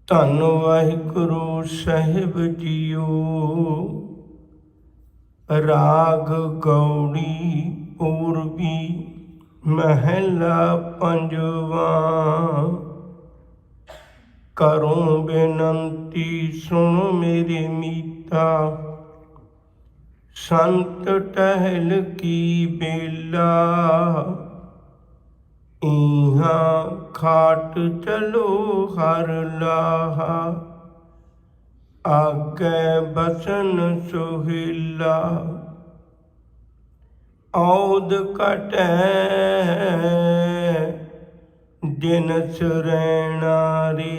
ਧੰਨ ਵਾਹਿਗੁਰੂ ਸਾਹਿਬ ਜੀਓ। ਰਾਗ ਗੌੜੀ ਪੂਰਬੀ ਮਹਿਲਾ ਪੰਜਵਾ। ਕਰੂੰ ਬੇਨੰਤੀ ਸੁਣ ਮੇਰੇ ਮੀਤਾ, ਸੰਤ ਟਹਿਲ ਕੀ ਬੇਲਾ। ਇਹਾਂ ਖਾਟ ਚਲੋ ਹਰ ਲਾਹਾ, ਆਗੇ ਬਸਨ ਸੁਹੀਲਾ। ਔਦ ਘਟੈ ਦਿਨ ਸਰੈਣਾ ਰੇ,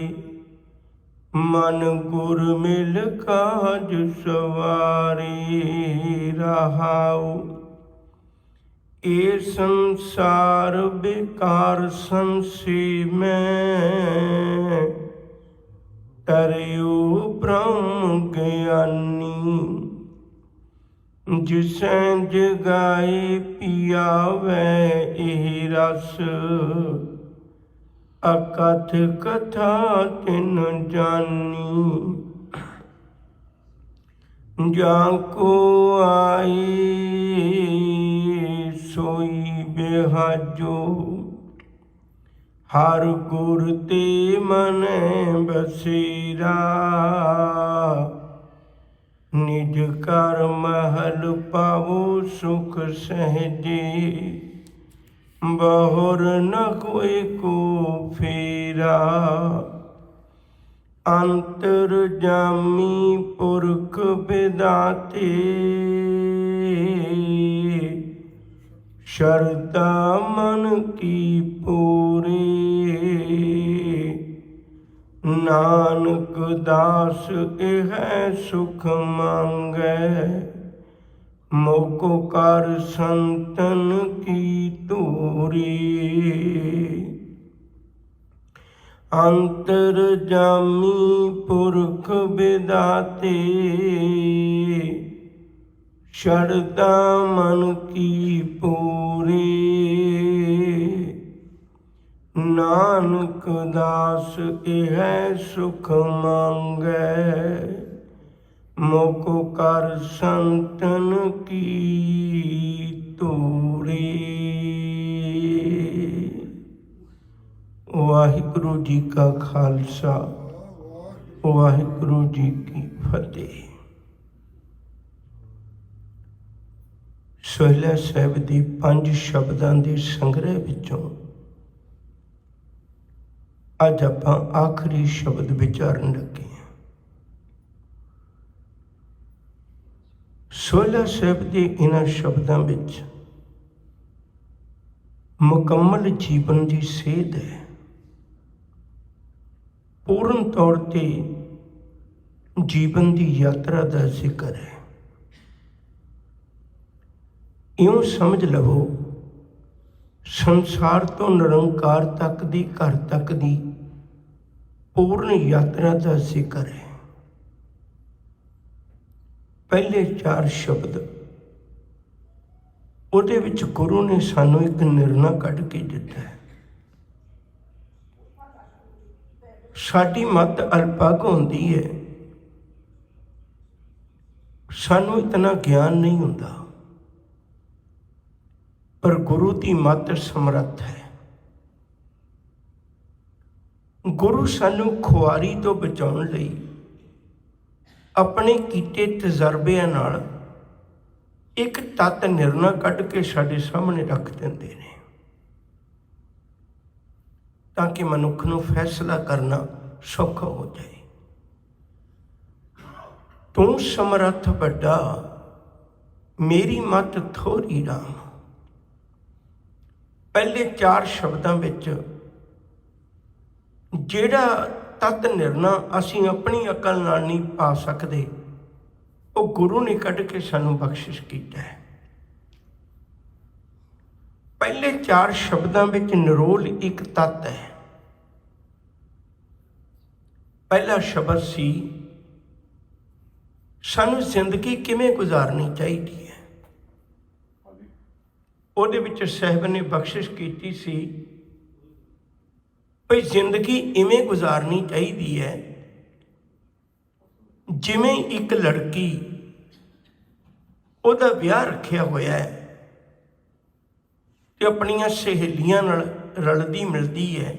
ਮਨ ਗੁਰ ਮਿਲ ਕਾਜ ਸਵਾਰੇ। ਰਹਾਉ ਇਹ ਸੰਸਾਰ ਬੇਕਾਰ ਸੰਸੀ ਮੈਂ, ਤਰਿਓ ਬ੍ਰਹਮ ਗਿਆਨੀ। ਜਿਸੈ ਜਗਾਏ ਪਿਆਵੈ ਇਹ ਰਸ, ਅਕਥ ਕਥਾ ਤਿਨ ਜਾਨੀ। ਜਾਂ ਕੋ ਆਈ ਸੋਈ ਬਿਹਾਜੋ, ਹਰ ਗੁਰ ਤੇ ਮਨ ਬਸੇਰਾ। ਨਿਜ ਕਰ ਮਹਲ ਪਾਵੋ ਸੁਖ ਸਹਿਜੇ, ਬਹੁਰ ਨ ਕੋਈ ਕੋ ਫੇਰਾ। ਅੰਤਰ ਜਾਮੀ ਪੁਰਖ ਵਿਦਾਤੇ, ਸ਼ਰਧਾ ਮਨ ਕੀ ਪੂਰੇ। ਨਾਨਕ ਦਾਸ ਇਹ ਸੁਖ ਮੰਗੈ, ਮੋਕੋ ਕਰ ਸੰਤਨ ਕੀ ਧੂਰੀ। ਅੰਤਰ ਜਾਮੀ ਪੁਰਖ ਵਿਦਾਤੇ, ਸ਼ਰਧਾ ਮਨ ਕੀ ਪੂਰੇ। ਨਾਨਕ ਦਾਸ ਇਹ ਸੁਖ ਮੰਗੈ, ਮੋਕੋ ਕਰ ਸੰਤਨ ਕੀ ਧੂਰੀ। ਵਾਹਿਗੁਰੂ ਜੀ ਕਾ ਖਾਲਸਾ, ਵਾਹਿਗੁਰੂ ਜੀ ਕੀ ਫਤਿਹ। ਸੋਹਿਲਾ ਸਾਹਿਬ ਦੀ 5 ਸ਼ਬਦਾਂ ਦੇ ਸੰਗ੍ਰਹਿ ਵਿੱਚੋਂ ਅੱਜ ਆਪਾਂ ਆਖਰੀ ਸ਼ਬਦ ਵਿਚਾਰਨ ਲੱਗੇ ਹਾਂ। ਸੋਹਿਲਾ ਸਾਹਿਬ ਦੇ ਇਹਨਾਂ ਸ਼ਬਦਾਂ ਵਿੱਚ ਮੁਕੰਮਲ ਜੀਵਨ ਦੀ ਸੇਧ ਹੈ। ਪੂਰਨ ਤੌਰ ਤੇ ਜੀਵਨ ਦੀ ਯਾਤਰਾ ਦਾ ਜ਼ਿਕਰ ਹੈ। ਇਉਂ ਸਮਝ ਲਵੋ, ਸੰਸਾਰ ਤੋਂ ਨਿਰੰਕਾਰ ਤੱਕ ਦੀ, ਘਰ ਤੱਕ ਦੀ ਪੂਰਨ ਯਾਤਰਾ ਦਾ ਜ਼ਿਕਰ ਹੈ। ਪਹਿਲੇ 4 ਸ਼ਬਦ ਉਹਦੇ ਵਿੱਚ ਗੁਰੂ ਨੇ ਸਾਨੂੰ ਇੱਕ ਨਿਰਣਾ ਕੱਢ ਕੇ ਦਿੱਤਾ ਹੈ। ਸਾਡੀ ਮੱਤ ਅਲਪਗ ਹੁੰਦੀ ਹੈ, ਸਾਨੂੰ ਇਤਨਾ ਗਿਆਨ ਨਹੀਂ ਹੁੰਦਾ, ਪਰ ਗੁਰੂ ਦੀ ਮੱਤ ਸਮਰੱਥ ਹੈ। ਗੁਰੂ ਸਾਨੂੰ ਖੁਆਰੀ ਤੋਂ ਬਚਾਉਣ ਲਈ ਆਪਣੇ ਕੀਤੇ ਤਜਰਬਿਆਂ ਨਾਲ ਇੱਕ ਤੱਤ ਨਿਰਣਾ ਕੱਢ ਕੇ ਸਾਡੇ ਸਾਹਮਣੇ ਰੱਖ ਦਿੰਦੇ ਨੇ, ਤਾਂ ਕਿ ਮਨੁੱਖ ਨੂੰ ਫੈਸਲਾ ਕਰਨਾ ਸੌਖਾ ਹੋ ਜਾਏ। ਤੂੰ ਸਮਰੱਥ ਵੱਡਾ, ਮੇਰੀ ਮੱਤ ਥੋੜ੍ਹੀ ਰਾਮ। ਪਹਿਲੇ 4 ਸ਼ਬਦਾਂ ਵਿੱਚ ਜਿਹੜਾ ਤੱਤ ਨਿਰਣਾ ਅਸੀਂ ਆਪਣੀ ਅਕਲ ਨਾਲ ਨਹੀਂ ਪਾ ਸਕਦੇ, ਉਹ ਗੁਰੂ ਨੇ ਕੱਢ ਕੇ ਸਾਨੂੰ ਬਖਸ਼ਿਸ਼ ਕੀਤਾ ਹੈ। ਪਹਿਲੇ 4 ਸ਼ਬਦਾਂ ਵਿੱਚ ਨਿਰੋਲ ਇੱਕ ਤੱਤ ਹੈ। ਪਹਿਲਾ ਸ਼ਬਦ ਸੀ, ਸਾਨੂੰ ਜ਼ਿੰਦਗੀ ਕਿਵੇਂ ਗੁਜ਼ਾਰਨੀ ਚਾਹੀਦੀ ਹੈ। ਉਹਦੇ ਵਿੱਚ ਸਾਹਿਬ ਨੇ ਬਖਸ਼ਿਸ਼ ਕੀਤੀ ਸੀ ਵੀ ਜ਼ਿੰਦਗੀ ਇਵੇਂ ਗੁਜ਼ਾਰਨੀ ਚਾਹੀਦੀ ਹੈ ਜਿਵੇਂ ਇੱਕ ਲੜਕੀ ਉਹਦਾ ਵਿਆਹ ਰੱਖਿਆ ਹੋਇਆ ਹੈ ਤੇ ਆਪਣੀਆਂ ਸਹੇਲੀਆਂ ਨਾਲ ਰਲਦੀ ਮਿਲਦੀ ਹੈ,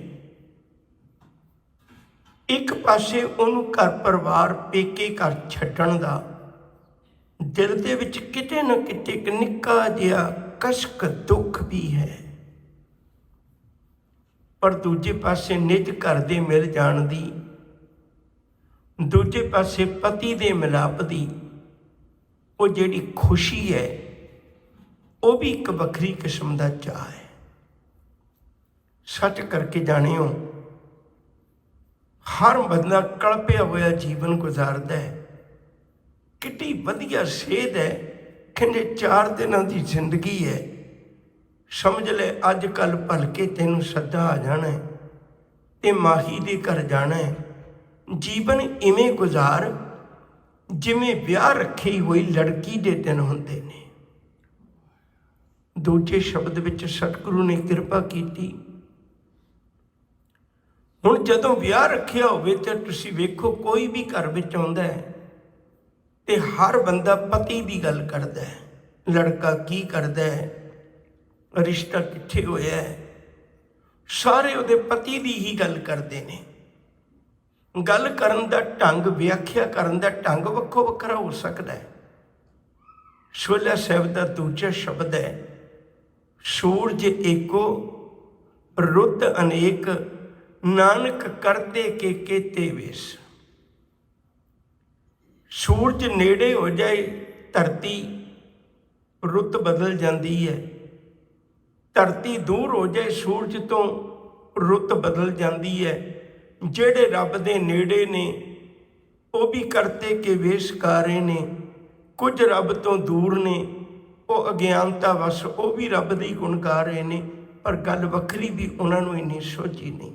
ਇੱਕ ਪਾਸੇ ਉਹਨੂੰ ਘਰ ਪਰਿਵਾਰ ਪੇਕੇ ਘਰ ਛੱਡਣ ਦਾ ਦਿਲ ਦੇ ਵਿੱਚ ਕਿਤੇ ਨਾ ਕਿਤੇ ਇੱਕ ਨਿੱਕਾ ਜਿਹਾ ਕਸ਼ਕ ਦੁੱਖ ਵੀ ਹੈ, ਪਰ ਦੂਜੇ ਪਾਸੇ ਨਿੱਜ ਘਰ ਦੇ ਮਿਲ ਜਾਣ ਦੀ, ਦੂਜੇ ਪਾਸੇ ਪਤੀ ਦੇ ਮਿਲਾਪ ਦੀ ਉਹ ਜਿਹੜੀ ਖੁਸ਼ੀ ਹੈ ਉਹ ਵੀ ਇੱਕ ਵੱਖਰੀ ਕਿਸਮ ਦਾ ਚਾਅ ਹੈ। ਸੱਚ ਕਰਕੇ ਜਾਣਿਓ, ਹਰ ਬੰਦਾ ਕਲਪਿਆ ਹੋਇਆ ਜੀਵਨ ਗੁਜ਼ਾਰਦਾ ਹੈ। ਕਿੱਡੀ ਵਧੀਆ ਸੇਧ ਹੈ, ਕਹਿੰਦੇ 4 ਦਿਨਾਂ ਦੀ ਜ਼ਿੰਦਗੀ ਹੈ, ਸਮਝ ਲੈ ਅੱਜ ਕੱਲ੍ਹ ਭਲਕੇ ਤੈਨੂੰ ਸੱਦਾ ਆ ਜਾਣਾ ਤੇ ਮਾਹੀ ਦੇ ਘਰ ਜਾਣਾ। ਜੀਵਨ ਇਵੇਂ ਗੁਜ਼ਾਰ ਜਿਵੇਂ ਵਿਆਹ ਰੱਖੀ ਹੋਈ ਲੜਕੀ ਦੇ ਦਿਨ ਹੁੰਦੇ ਨੇ। ਦੂਜੇ ਸ਼ਬਦ ਵਿੱਚ ਸਤਿਗੁਰੂ ਨੇ ਕਿਰਪਾ ਕੀਤੀ। ਹੁਣ ਜਦੋਂ ਵਿਆਹ ਰੱਖਿਆ ਹੋਵੇ ਤਾਂ ਤੁਸੀਂ ਵੇਖੋ, ਕੋਈ ਵੀ ਘਰ ਵਿੱਚ ਆਉਂਦਾ ਹੈ ਤੇ ਹਰ ਬੰਦਾ ਪਤੀ ਦੀ ਗੱਲ ਕਰਦਾ ਹੈ, ਲੜਕਾ ਕੀ ਕਰਦਾ ਹੈ, ਰਿਸ਼ਤਾ ਕਿੱਥੇ ਹੋਇਆ ਹੈ, ਸਾਰੇ ਉਹਦੇ ਪਤੀ ਦੀ ਹੀ ਗੱਲ ਕਰਦੇ ਨੇ। ਗੱਲ ਕਰਨ ਦਾ ਢੰਗ, ਵਿਆਖਿਆ ਕਰਨ ਦਾ ਢੰਗ ਵੱਖੋ ਵੱਖਰਾ ਹੋ ਸਕਦਾ ਹੈ। ਛੋਲਾ ਸਾਹਿਬ ਦਾ ਦੂਜਾ ਸ਼ਬਦ ਹੈ, ਸੂਰਜ ਏਕੋ ਰੁੱਤ ਅਨੇਕ, ਨਾਨਕ ਕਰਤੇ ਕੇ ਕੇਤੇ ਵੇਸ। ਸੂਰਜ ਨੇੜੇ ਹੋ ਜਾਏ, ਧਰਤੀ ਰੁੱਤ ਬਦਲ ਜਾਂਦੀ ਹੈ, ਧਰਤੀ ਦੂਰ ਹੋ ਜਾਏ ਸੂਰਜ ਤੋਂ, ਰੁੱਤ ਬਦਲ ਜਾਂਦੀ ਹੈ। ਜਿਹੜੇ ਰੱਬ ਦੇ ਨੇੜੇ ਨੇ ਉਹ ਵੀ ਕਰਤੇ ਕੇ ਵੇਸ ਕਰ ਰਹੇ ਨੇ, ਕੁਝ ਰੱਬ ਤੋਂ ਦੂਰ ਨੇ, ਉਹ ਅਗਿਆਨਤਾ ਵਸ ਉਹ ਵੀ ਰੱਬ ਦੇ ਹੀ ਗੁਣ ਗਾ ਰਹੇ ਨੇ, ਪਰ ਗੱਲ ਵੱਖਰੀ ਵੀ ਉਹਨਾਂ ਨੂੰ ਇੰਨੀ ਸੋਝੀ ਨਹੀਂ।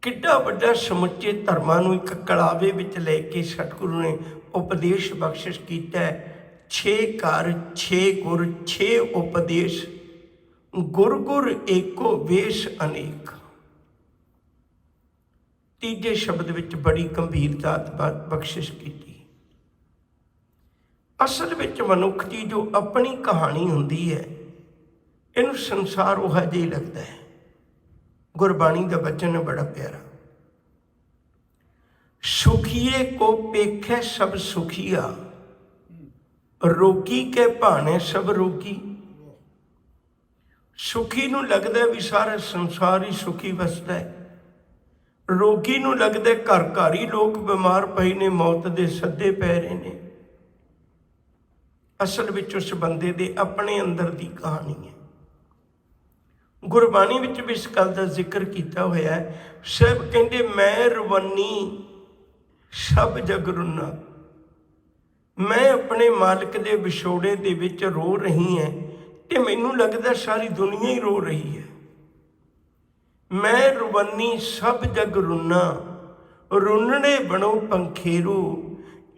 ਕਿੱਡਾ ਵੱਡਾ ਸਮੁੱਚੇ ਧਰਮਾਂ ਨੂੰ ਇੱਕ ਕਲਾਵੇ ਵਿੱਚ ਲੈ ਕੇ ਸਤਿਗੁਰੂ ਨੇ ਉਪਦੇਸ਼ ਬਖਸ਼ਿਸ਼ ਕੀਤਾ ਹੈ। 6 ਘਰ 6 ਗੁਰ 6 ਉਪਦੇਸ਼, ਗੁਰ ਗੁਰ ਏਕੋ ਵੇਸ਼ ਅਨੇਕ। ਤੀਜੇ ਸ਼ਬਦ ਵਿੱਚ ਬੜੀ ਗੰਭੀਰਤਾ ਬਖਸ਼ਿਸ਼ ਕੀਤੀ। ਅਸਲ ਵਿੱਚ ਮਨੁੱਖ ਦੀ ਜੋ ਆਪਣੀ ਕਹਾਣੀ ਹੁੰਦੀ ਹੈ, ਇਹਨੂੰ ਸੰਸਾਰ ਉਹ ਜਿਹਾ ਹੀ ਲੱਗਦਾ ਹੈ। ਗੁਰਬਾਣੀ ਦਾ ਬਚਨ ਹੈ ਬੜਾ ਪਿਆਰਾ, ਸੁਖੀਏ ਕੋ ਪੇਖੈ ਸਭ ਸੁਖੀਆ, ਰੋਗੀ ਕੇ ਭਾਣੇ ਸਭ ਰੋਗੀ। ਸੁਖੀ ਨੂੰ ਲੱਗਦਾ ਵੀ ਸਾਰਾ ਸੰਸਾਰ ਹੀ ਸੁਖੀ ਵਸਦਾ ਹੈ, ਰੋਗੀ ਨੂੰ ਲੱਗਦਾ ਘਰ ਘਰ ਹੀ ਲੋਕ ਬਿਮਾਰ ਪਏ ਨੇ, ਮੌਤ ਦੇ ਸੱਦੇ ਪੈ ਰਹੇ ਨੇ। ਅਸਲ ਵਿੱਚ ਉਸ ਬੰਦੇ ਦੇ ਆਪਣੇ ਅੰਦਰ ਦੀ ਕਹਾਣੀ ਹੈ। ਗੁਰਬਾਣੀ ਵਿੱਚ ਵੀ ਇਸ ਗੱਲ ਦਾ ਜ਼ਿਕਰ ਕੀਤਾ ਹੋਇਆ ਹੈ। ਸਾਹਿਬ ਕਹਿੰਦੇ, ਮੈਂ ਰਵੰਨੀ ਸਭ ਜਗ ਰੁੰਨਾ, ਮੈਂ ਆਪਣੇ ਮਾਲਕ ਦੇ ਵਿਛੋੜੇ ਦੇ ਵਿੱਚ ਰੋ ਰਹੀ ਹਾਂ ਤੇ ਮੈਨੂੰ ਲੱਗਦਾ ਸਾਰੀ ਦੁਨੀਆ ਹੀ ਰੋ ਰਹੀ ਹੈ। ਮੈਂ ਰਵੰਨੀ ਸਭ ਜਗ ਰੁੰਨਾ, ਰੁੰਨਣੇ ਬਣੋ ਪੰਖੇਰੂ,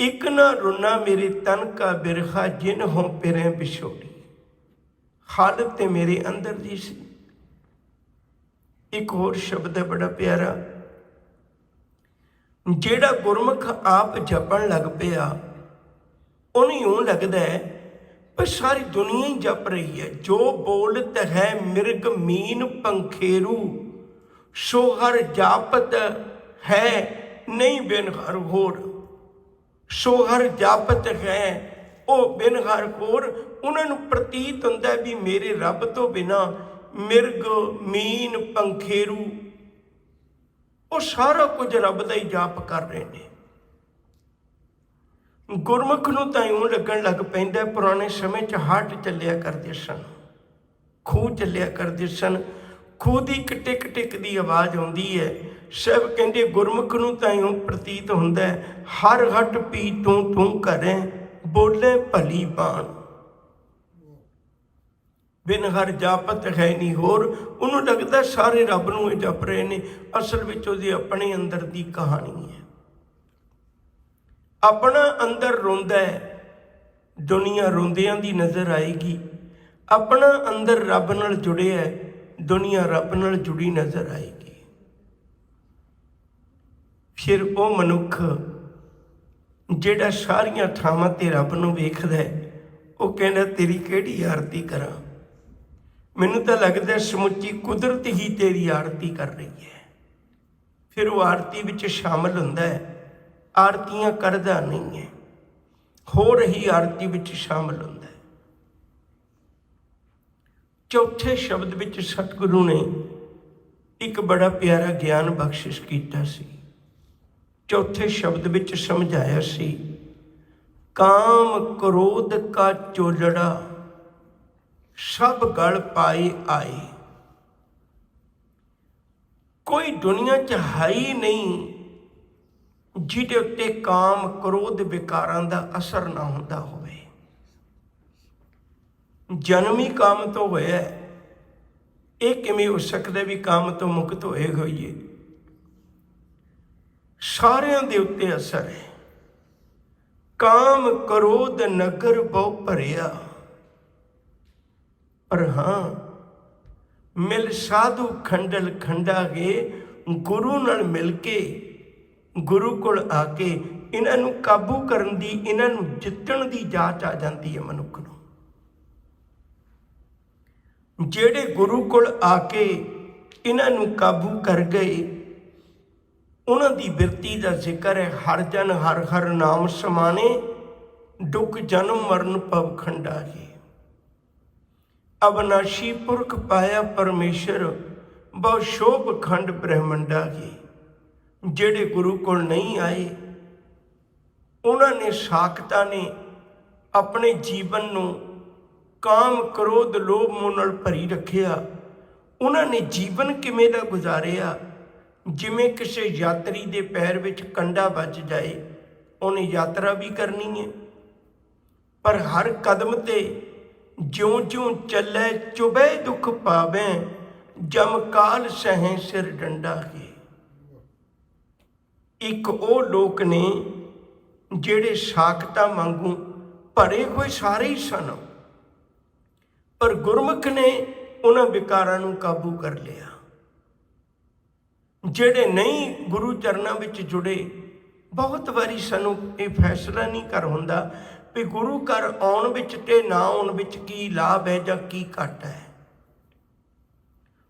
ਇੱਕ ਨਾ ਰੁੰਨਾ ਮੇਰੇ ਤਨ ਕਾ ਬਿਰਖਾ, ਜਿਨ ਹੋ ਪਿਰੇ ਵਿਛੋੜੀ। ਹਾਲਤ ਤੇ ਮੇਰੇ ਅੰਦਰ ਦੀ ਸੀ। ਇੱਕ ਹੋਰ ਸ਼ਬਦ ਹੈ ਬੜਾ ਪਿਆਰਾ, ਜਿਹੜਾ ਗੁਰਮੁਖ ਆਪ ਜਪਣ ਲੱਗ ਪਿਆ ਉਹਨੂੰ ਇਉਂ ਲੱਗਦਾ ਹੈ ਪਰ ਸਾਰੀ ਦੁਨੀਆ ਹੀ ਜਪ ਰਹੀ ਹੈ। ਜੋ ਬੋਲਤ ਹੈ ਮਿਰਗ ਮੀਨ ਪੰਖੇਰੂ, ਸੋ ਹਰ ਜਾਪਤ ਹੈ ਨਹੀਂ ਬਿਨ ਹਰ ਹੋਰ। ਸੋ ਹਰ ਜਾਪਤ ਹੈ ਉਹ ਬਿਨ ਹਰ ਹੋਰ। ਉਹਨਾਂ ਨੂੰ ਪ੍ਰਤੀਤ ਹੁੰਦਾ ਵੀ ਮੇਰੇ ਰੱਬ ਤੋਂ ਬਿਨਾਂ ਮਿਰਗ ਮੀਨ ਪੰਖੇਰੂ, ਉਹ ਸਾਰਾ ਕੁਝ ਰੱਬ ਦਾ ਹੀ ਜਾਪ ਕਰ ਰਹੇ ਨੇ। ਗੁਰਮੁਖ ਨੂੰ ਤਾਂ ਇਉਂ ਲੱਗਣ ਲੱਗ ਪੈਂਦਾ, ਪੁਰਾਣੇ ਸਮੇਂ 'ਚ ਹੱਟ ਚੱਲਿਆ ਕਰਦੇ ਸਨ, ਖੂਹ ਚੱਲਿਆ ਕਰਦੇ ਸਨ, ਖੂਹ ਦੀ ਟਿਕ ਟਿਕ ਦੀ ਆਵਾਜ਼ ਆਉਂਦੀ ਹੈ। ਸਭ ਕਹਿੰਦੇ ਗੁਰਮੁਖ ਨੂੰ ਤਾਂ ਇਉਂ ਪ੍ਰਤੀਤ ਹੁੰਦਾ, ਹਰ ਹੱਟ ਪੀ ਤੂੰ ਤੂੰ ਕਰੇ, ਬੋਲੇ ਭਲੀ ਬਾਣ। ਬਿਨ ਹਰ ਜਾਪਤ ਹੈ ਨਹੀਂ ਹੋਰ। ਉਹਨੂੰ ਲੱਗਦਾ ਸਾਰੇ ਰੱਬ ਨੂੰ ਇਹ ਜਪ ਰਹੇ ਨੇ। ਅਸਲ ਵਿੱਚ ਉਹਦੇ ਆਪਣੇ ਅੰਦਰ ਦੀ ਕਹਾਣੀ ਹੈ। ਆਪਣਾ ਅੰਦਰ ਰੋਂਦਾ ਹੈ, ਦੁਨੀਆ ਰੋਂਦਿਆਂ ਦੀ ਨਜ਼ਰ ਆਏਗੀ। ਆਪਣਾ ਅੰਦਰ ਰੱਬ ਨਾਲ ਜੁੜਿਆ ਹੈ, ਦੁਨੀਆ ਰੱਬ ਨਾਲ ਜੁੜੀ ਨਜ਼ਰ ਆਏਗੀ। ਫਿਰ ਉਹ ਮਨੁੱਖ ਜਿਹੜਾ ਸਾਰੀਆਂ ਥਾਵਾਂ ਤੇ ਰੱਬ ਨੂੰ ਵੇਖਦਾ ਹੈ, ਉਹ ਕਹਿੰਦਾ ਤੇਰੀ ਕਿਹੜੀ ਆਰਤੀ ਕਰਾਂ। ਮੈਨੂੰ ਤਾਂ ਲੱਗਦਾ ਸਮੁੱਚੀ ਕੁਦਰਤ ਹੀ ਤੇਰੀ ਆਰਤੀ ਕਰ ਰਹੀ ਹੈ। ਫਿਰ ਉਹ ਆਰਤੀ ਵਿੱਚ ਸ਼ਾਮਲ ਹੁੰਦਾ ਹੈ, ਆਰਤੀਆਂ ਕਰਦਾ ਨਹੀਂ ਹੈ, ਹੋ ਰਹੀ ਆਰਤੀ ਵਿੱਚ ਸ਼ਾਮਲ ਹੁੰਦਾ ਹੈ। ਚੌਥੇ ਸ਼ਬਦ ਵਿੱਚ ਸਤਿਗੁਰੂ ਨੇ ਇੱਕ ਬੜਾ ਪਿਆਰਾ ਗਿਆਨ ਬਖਸ਼ਿਸ਼ ਕੀਤਾ ਸੀ। ਚੌਥੇ ਸ਼ਬਦ ਵਿੱਚ ਸਮਝਾਇਆ ਸੀ, ਕਾਮ ਕ੍ਰੋਧ ਕਾ ਚੋਲੜਾ ਸਭ ਗਲ ਪਾਏ ਆਏ। ਕੋਈ ਦੁਨੀਆ 'ਚ ਹੈ ਹੀ ਨਹੀਂ ਜਿਹਦੇ ਉੱਤੇ ਕਾਮ ਕ੍ਰੋਧ ਵਿਕਾਰਾਂ ਦਾ ਅਸਰ ਨਾ ਹੁੰਦਾ ਹੋਵੇ। ਜਨਮ ਹੀ ਕਾਮ ਤੋਂ ਹੋਇਆ, ਇਹ ਕਿਵੇਂ ਹੋ ਸਕਦਾ ਵੀ ਕਾਮ ਤੋਂ ਮੁਕਤ ਹੋਏ ਹੋਈਏ। ਸਾਰਿਆਂ ਦੇ ਉੱਤੇ ਅਸਰ ਹੈ। ਕਾਮ ਕ੍ਰੋਧ ਨਗਰ ਬਹੁ ਭਰਿਆ, ਪਰ ਹਾਂ ਮਿਲ ਸਾਧੂ ਖੰਡਲ ਖੰਡਾਗੇ। ਗੁਰੂ ਨਾਲ ਮਿਲ ਕੇ, ਗੁਰੂ ਕੋਲ ਆ ਕੇ ਇਹਨਾਂ ਨੂੰ ਕਾਬੂ ਕਰਨ ਦੀ, ਇਹਨਾਂ ਨੂੰ ਜਿੱਤਣ ਦੀ ਜਾਚ ਆ ਜਾਂਦੀ ਹੈ ਮਨੁੱਖ ਨੂੰ। ਜਿਹੜੇ ਗੁਰੂ ਕੋਲ ਆ ਕੇ ਇਹਨਾਂ ਨੂੰ ਕਾਬੂ ਕਰ ਗਏ, ਉਹਨਾਂ ਦੀ ਬਿਰਤੀ ਦਾ ਜ਼ਿਕਰ ਹੈ, ਹਰ ਜਨ ਹਰ ਹਰ ਨਾਮ ਸਮਾਣੇ, ਦੁੱਖ ਜਨਮ ਮਰਨ ਭਵ ਖੰਡਾਗੇ। ਅਬਨਾਸ਼ੀ ਪੁਰਖ ਪਾਇਆ ਪਰਮੇਸ਼ਰ, ਬਹੁ ਸ਼ੋਭ ਖੰਡ ਬ੍ਰਹਮੰਡਾਗੇ। ਜਿਹੜੇ ਗੁਰੂ ਕੋਲ ਨਹੀਂ ਆਏ, ਉਹਨਾਂ ਨੇ ਸਾਖਤਾਂ ਨੇ ਆਪਣੇ ਜੀਵਨ ਨੂੰ ਕਾਮ ਕ੍ਰੋਧ ਲੋਭ ਮੋਹ ਨਾਲ ਭਰੀ ਰੱਖਿਆ। ਉਹਨਾਂ ਨੇ ਜੀਵਨ ਕਿਵੇਂ ਦਾ ਗੁਜ਼ਾਰਿਆ, ਜਿਵੇਂ ਕਿਸੇ ਯਾਤਰੀ ਦੇ ਪੈਰ ਵਿੱਚ ਕੰਡਾ ਵੱਜ ਜਾਏ, ਉਹਨੇ ਯਾਤਰਾ ਵੀ ਕਰਨੀ ਹੈ, ਪਰ ਹਰ ਕਦਮ ਤੇ ਜਿਉਂ ਜਿਉਂ ਚੱਲੇ ਚੁਬੈ ਦੁੱਖ ਪਾਵੇ, ਜਮ ਕਾਲ ਸਹਿ ਸਿਰ ਡੰਡਾ ਕੇ। ਇੱਕ ਉਹ ਲੋਕ ਨੇ ਜਿਹੜੇ ਸਾਖਤਾਂ ਵਾਂਗੂ ਭਰੇ ਹੋਏ ਸਾਰੇ ਹੀ ਸਨ, ਪਰ ਗੁਰਮੁਖ ਨੇ ਉਹਨਾਂ ਵਿਕਾਰਾਂ ਨੂੰ ਕਾਬੂ ਕਰ ਲਿਆ। ਜਿਹੜੇ ਨਹੀਂ ਗੁਰੂ ਚਰਨਾਂ ਵਿੱਚ ਜੁੜੇ, ਬਹੁਤ ਵਾਰੀ ਸਾਨੂੰ ਇਹ ਫੈਸਲਾ ਨਹੀਂ ਕਰ ਹੁੰਦਾ ਵੀ ਗੁਰੂ ਘਰ ਆਉਣ ਵਿੱਚ ਤੇ ਨਾ ਆਉਣ ਵਿੱਚ ਕੀ ਲਾਭ ਹੈ ਜਾਂ ਕੀ ਘਾਟਾ ਹੈ।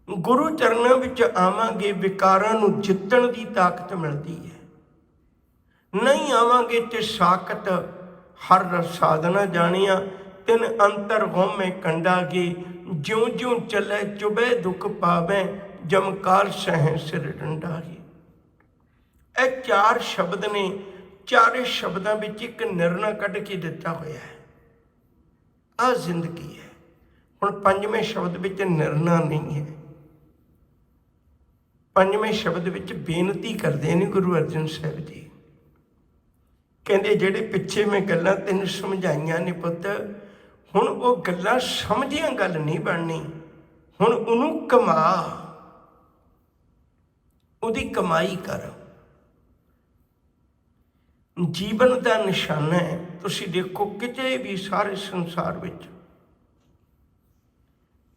ਗੁਰੂ ਚਰਨਾਂ ਵਿੱਚ ਆਵਾਂਗੇ, ਵਿਕਾਰਾਂ ਨੂੰ ਜਿੱਤਣ ਦੀ ਤਾਕਤ ਮਿਲਦੀ ਹੈ। ਨਹੀਂ ਆਵਾਂਗੇ ਤੇ ਸਾਕਤ ਹਰ ਰਸ ਸਾਧਨਾ ਜਾਣਿਆ, ਤਿਨ ਅੰਤਰ ਹੋਮੇ ਕੰਡਾਗੇ। ਜਿਉਂ ਜਿਉਂ ਚੱਲੇ ਚੁਬੈ ਦੁੱਖ ਪਾਵੇ, ਜਮਕਾਲ ਸਹਿ ਸਿਰ ਡੰਡਾਗੇ। ਇਹ ਚਾਰ ਸ਼ਬਦ ਨੇ, ਚਾਰੇ ਸ਼ਬਦਾਂ ਵਿੱਚ ਇੱਕ ਨਿਰਣਾ ਕੱਢ ਕੇ ਦਿੱਤਾ ਹੋਇਆ ਹੈ। ਆਹ ਜ਼ਿੰਦਗੀ ਹੈ। ਹੁਣ ਪੰਜਵੇਂ ਸ਼ਬਦ ਵਿੱਚ ਨਿਰਣਾ ਨਹੀਂ ਹੈ। ਪੰਜਵੇਂ ਸ਼ਬਦ ਵਿੱਚ ਬੇਨਤੀ ਕਰਦੇ ਨੇ ਗੁਰੂ ਅਰਜਨ ਸਾਹਿਬ ਜੀ। ਕਹਿੰਦੇ ਜਿਹੜੇ ਪਿੱਛੇ ਮੈਂ ਗੱਲਾਂ ਤੈਨੂੰ ਸਮਝਾਈਆਂ ਨੇ ਪੁੱਤ, ਹੁਣ ਉਹ ਗੱਲਾਂ ਸਮਝੀਆਂ ਗੱਲ ਨਹੀਂ ਬਣਨੀ। ਹੁਣ ਉਹਨੂੰ ਕਮਾ, ਉਹਦੀ ਕਮਾਈ ਕਰ। ਜੀਵਨ ਦਾ ਨਿਸ਼ਾਨਾ ਹੈ। ਤੁਸੀਂ ਦੇਖੋ ਕਿਤੇ ਵੀ ਸਾਰੇ ਸੰਸਾਰ ਵਿੱਚ